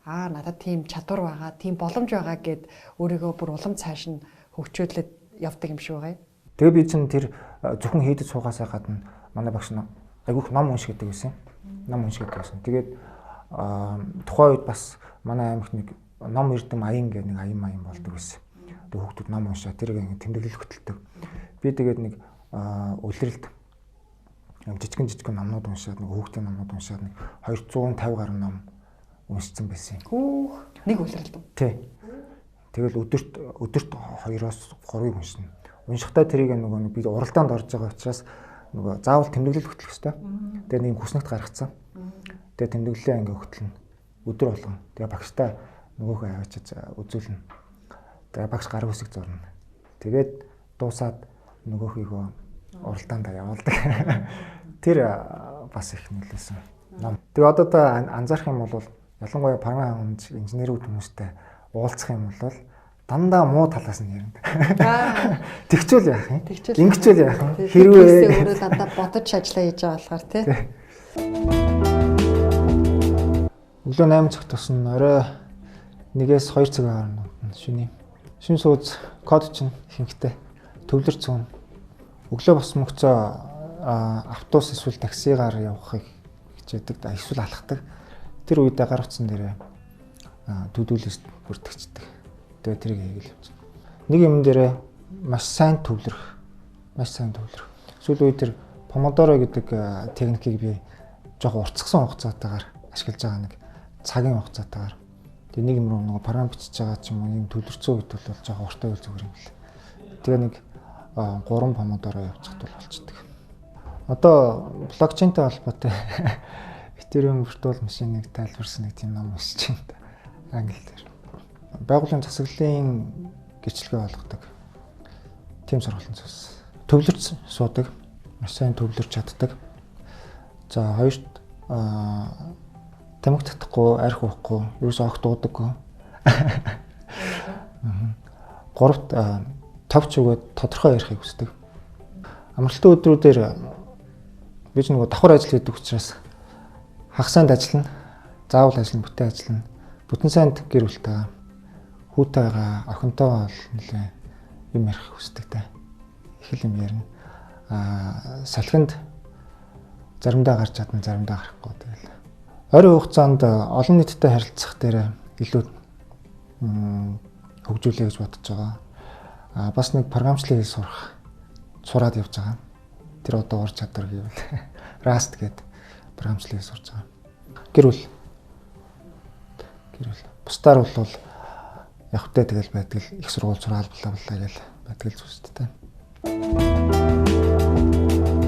надад тийм чадвар байгаа, тийм боломж байгаа гэд өөрийгөө бүр улам цааш нь хөгжөөдлөд явдаг юм шиг байгаа юм. Тэгээ би чинь тэр зөвхөн хийдэд суугаасаа гадна манай багш нь айгүйх ном уншигдаг байсан. Тэгээд тухайн үед бас манай аймагт нэг ном эрдэм аян гэх нэг аян болдог байсан. Тэгээд хүүхдүүд ном уншаа тэрийг ингэ тэмдэглэл хөтэлдэг. Би тэгээд нэг улиралд жижигэн номнууд уншаад нэг хүүхдийн номнууд уншаад нэг 250 гаруй ном уншсан байсан. Нэг улиралд. Тий. Тэгэл өдөрт 2-оос 3-ыг уншина. Уншихтаа тэрийг нөгөө би уралдаанд орж байгаа учраас нөгөө заавал тэмдэглэл хөтлөх ёстой. Тэгээ нэг хүснэгт гаргацсан. Тэгээ тэмдэглэлээ ингээ хөтлөнө. Өдөр болгон. Тэгээ багштай нөгөөхөө аваачиж үзүүлнэ. Тэгээ багш гар үсэг зорно. Тэгээд дуусаад нөгөөхийгөө уралдаанд явуулдаг. Тэр бас их нөлөөсөн. Тэгээ одоо та анзаарах юм бол ялангуяа програм инженерүүд хүмүүстэй уулзах юм бол дандаа муу талаас нь ярина. Тэгчүүл яах юм? Ингэчүүл яах юм? Хэрвээ өөрөө дандаа бодож ажиллаа хийж байгаа болохоор тий. Өглөө 8 цагт тусна орой 1-2 цагийн хооронд шөнийн. Шин сууз код чинь хинхтэй. Төвлөр цөөн. Өглөө бос мөгцөө автобус эсвэл таксигаар явахыг хичээдэг. Эсвэл алхдаг. Тэр үедээ гар утсан дээрээ төдөлөс бүртгэждэг. Тэгээд тэрийг хийгээл явчихна. Нэг юм дээрээ маш сайн төвлөрөх. Сүүлийн үед тэр помодоро гэдэг техникийг би жоохон уртсгсан хугацаатаагаар ашиглаж байгаа нэг цагийн хугацаатаагаар. Тэгээ нэг юм руу нөгөө програм бичиж байгаа ч юм уу юм төвлөрцөө үед бол жоохон уртаа үйл зүгээр юм л. Тэгээ нэг 3 помодоро явчихд бол болчдөг. Одоо блокчейнтэй холбоотой Ethereum virtual machine-ыг тайлбарсан нэг тийм ном уншиж байна. Англиар. Байгууллагын засаглалын гэрчлэгээ болгодог. Тим сургалтын цус. Төвлөрч суудаг. Маш сайн төвлөрч чаддаг. За хоёрт тамхи татахгүй, арх уухгүй, юус огт уудаггүй. Гуравт товч өгөөд тодорхой ярихыг хүсдэг. Амралтын өдрүүдээр би ч нөгөө давхар ажил хийдэг учраас хагас санд ажиллана. Заавал ажиллана, бүтэн ажиллана. Бүтэн санд гэр бүлтэй хүүтэйгээ охинтойгоо нэлээ юм ярих хүсдэг та. Их л юм ярина. Салхинд заримдаа гарч чадна, заримдаа гарахгүй тэгэл. Ойрын хугацаанд олон нийттэй харилцах дээр илүү хөгжүүлэе гэж бодож байгаа. Бас нэг програмчлалыг сураад явж байгаа. Тэр одоо ур чадвар гэвэл Rust гэдэг програмчлалыг сурж байгаа. Гэр бүл. Бусдаар бол явахтай тэгэл байдаг л их сургууль сураал боллаа гэл байдаг л зүйлстэй.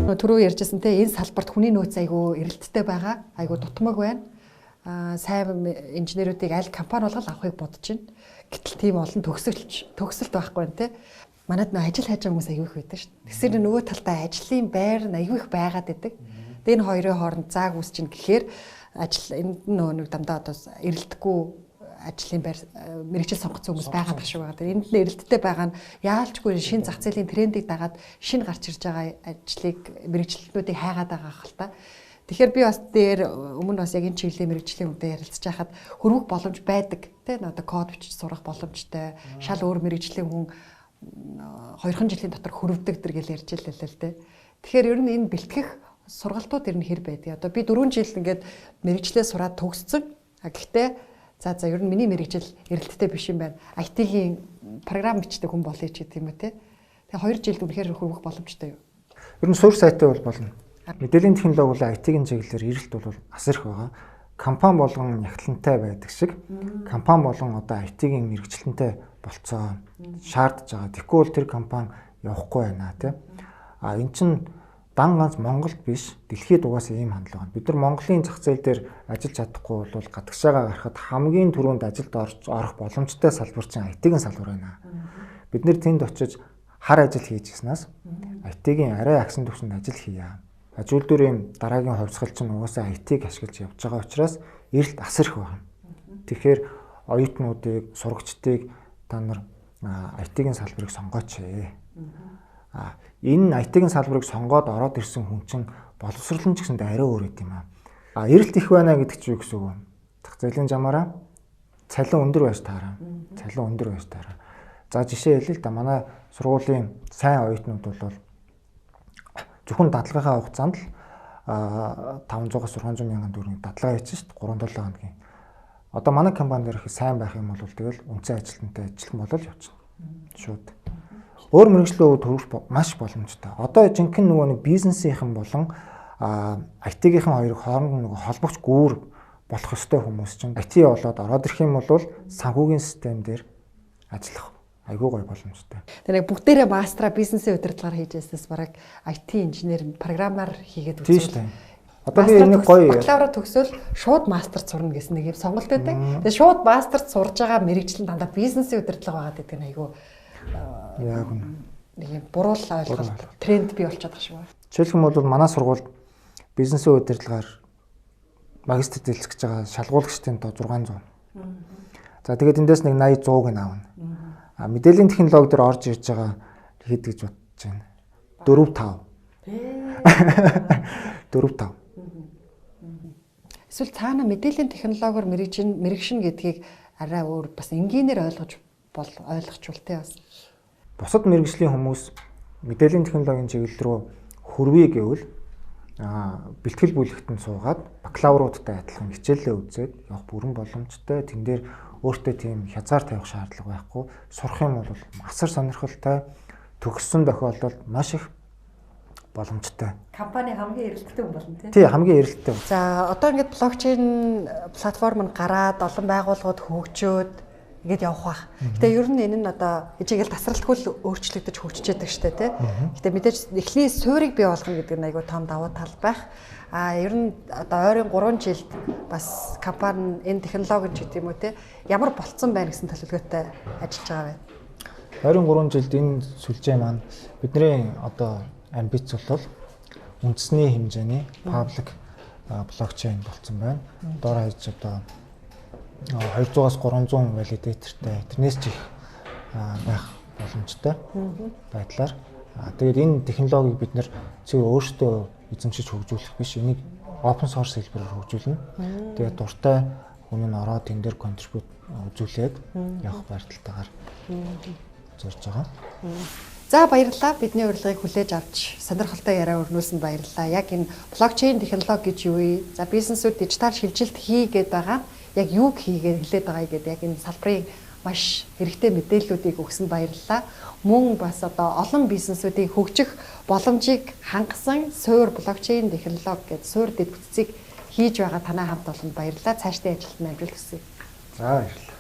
Түрүү ярьжсэн те энэ салбарт хүний нөөц айгүй эрэлттэй байгаа. Айгүй дутмаг байна. Сайн инженерүүдийг аль компани болгол авахыг бодож байна. Гэтэл тийм олон төгсөлт байхгүй байна те. Манайд нөө ажил хайж байгаа хүмүүс айгүй их байдаг шүү дээ. Тэсэр нөгөө талдаа ажлын байр нь айгүй их байгаад байдаг. Тэгээ энэ хоёрын хооронд зааг үсчин гэхээр ажил энд нөгөө дандаа одоо эрэлдэхгүй ажлын байр мэрэгжил сонгоцсон хүмүүс байгаа байх шиг байгаа. Энд нь эрэлттэй байгаа нь яалчгүй шинэ зах зээлийн трендийг дагаад шинэ гарч ирж байгаа ажлыг мэрэгчлэлтнүүдийг хайгаад байгаа хэл та. Тэгэхээр би бас дээр өмнө бас яг энэ чиглэлийн мэрэгжлийн үедээ ярилцж байхад хөрвөх боломж байдаг. Тэ одоо код бичиж сурах боломжтой. Шал өөр мэрэгжлийн хүн 2 жилийн дотор хөрвдөг дэр гэж ярьж илээ л дээ. Тэгэхээр ер нь энэ бэлтгэх сургалтууд ер нь хэр байдаг. Одоо би 4 жил ингээд мэрэгчлээ сураад төгссөн. Гэхдээ за ер нь миний мэрэгжил эрэлттэй биш юм байна. IT-ийн програм бичдэг хүн болъё ч гэдэг юм уу те. Тэгээ 2 жилд үнэхээр хөрвөх боломжтой юу? Ер нь суурь сайтай бол болно. Мэдээллийн технологи бол IT-ийн чиглэлээр эрэлт бол асар их байгаа. Компани болгон нягтлантай байдаг шиг компани болгон одоо IT-ийн мэрэгчлэнтэй болцоо шаардж байгаа. Тэгэхгүй бол тэр компани явахгүй байна тийм. Эн чинь дан ганц Монголд биш, дэлхийд угаасаа ийм хандлага байна. Бид нар Монголын зах зээл дээр ажиллаж чадахгүй бол гадагшаага гарахад хамгийн түрүүнд ажилд орох боломжтой салбар чинь IT-ийн салбар байна. Бид нэр тэнд очиж хар ажил хийж гиснаас IT-ийн арай агсан түвшинд ажил хийя. Ажилтнуудын дараагийн хувьсгал чинь угаасаа IT-г ашиглаж явж байгаа учраас эрэлт асар их байна. Тэгэхээр оюутнуудыг, сурагчдыг та нар IT-ийн салбарыг сонгооч. Энэ IT-ийн салбарыг сонгоод ороод ирсэн хүн чинь боловсролч гэсэндээ арай өөр юм аа. Эрэлт их байна гэдэг чинь юу гэсэн үг вэ? Зах зээлийн замаараа цалин өндөр байж таараа. Цалин өндөр байж таараа. За жишээ хэлээ л да, манай сургуулийн сайн оюутнууд бол зөвхөн дадлагынхаа хугацаанд л 500-аас 600 мянган төгрөгийн дадлага хийсэн шүү дээ 3-7 хоногийн. Одоо манай компани дээр их сайн байх юм бол тэгэл үнцэн ажилтнтай ажиллах бол явчихна. Шууд. Өөр мэргэжлийн төвөрч маш боломжтой. Одоо жинхэнэ нөгөө нэг бизнесийнхэн болон IT-ийн хоёрыг хооронд нөгөө холбогч гүүр болох ёстой хүмүүс чинь IT болоод ороод ирэх юм бол санхүүгийн систем дээр ажиллах айгүй гоё боломжтой. Тэгээ нэг бүгдээрээ мастера бизнесийн удирдлагаар хийж байснаас бараг IT инженер програмаар хийгээд тийм шүү дээ. Одоо би энэ гоё бакалавра төгсөөл шууд мастерт сурна гэсэн нэг юм сонголт байдаг. Тэгээ шууд мастерт сурж байгаа мэрэгчлэн дандаа бизнесийн удирдлага байгаад байдаг айгүй яг нэг юм буруу ойлголт тренд бий болчиход байгаа шүү. Жишээлх юм бол манай сургуульд бизнесийн удирдлагаар магистр дэлгэж байгаа шалгуулагчдын тоо 600. За тэгээд эндээс нэг 80 100-г нь аавна. Мэдээллийн технологи дээр орж ирж байгаа хэд гэж бодож байна. 4-5. Эсвэл цаана мэдээллийн технологиор мэрэгшин гэдгийг арай өөр бас энгийнээр ойлгочултэй бас. Бусад мэрэгжлийн хүмүүс мэдээллийн технологийн чиглэл рүү хөрвий гэвэл бэлтгэл бүлэгтэн суугаад бакалавруудтай адилхан хичээлээ үзээд явах бүрэн боломжтой. Тэн дээр өөртөө тийм хязгаар тавих шаардлага байхгүй. Сурах юм бол асар сонирхолтой. Төгссөн тохиолдолд маш их боломжтой. Компани хамгийн эрэлттэй хүн болно тийм. Тий, хамгийн эрэлттэй. За одоо ингээд блокчейн платформ нь гараад олон байгууллагууд хөгжөөд ингээд явах бах. Гэтэ ер нь энэ нь одоо ижигээл тасралтгүй өөрчлөгдөж хөгжиж яадаг штэ тий. Гэтэ мэдээж эхний суурийг бий болгоно гэдэг нь айгүй том давуу тал байх. Ер нь одоо ойрын 3 жилд бас компани энэ технологи ч гэдэг юм уу тий ямар болцсон байна гэсэн төлөвлөгөөтэй ажиллаж байгаа байна. Ойрын 3 жилд энэ сүлжээ маань бидний одоо амбиц бол үндэсний хэмжээний паблик блокчейн болсон байна. Дор хаяж одоо 200-аас 300 валидатортай тэрнээс ч их байх боломжтой байдлаар. Тэгээд энэ технологиг бид нэр зөв өөрсдөө эзэмшиж хөгжүүлэх биш, энийг open source хэлбэрээр хөгжүүлнэ. Тэгээд дуртай хүн нь ороод энэ дээр контрибьют үзүүлээд явах байдалтайгаар зорж байгаа. За баярлалаа. Бидний урилгыг хүлээж авч сонирхолтой яриа өрнүүлсэнд баярлалаа. Яг энэ блокчейн технологи гэж юу вэ? За бизнесүүд дижитал шилжилт хийгээд байгаа. Яг юу хийгээд хэлээд байгаа гэдэг яг энэ салбарын маш хэрэгтэй мэдээллүүдийг өгсөнд баярлалаа. Мөн бас одоо олон бизнесүүдийн хөгжих боломжийг хангасан суур блокчейн технологи гэдэг суур дэд бүтцийг хийж байгаа танай хамт олонд баярлалаа. Цаашдын ажилд амжилт хүсье. За баярлалаа.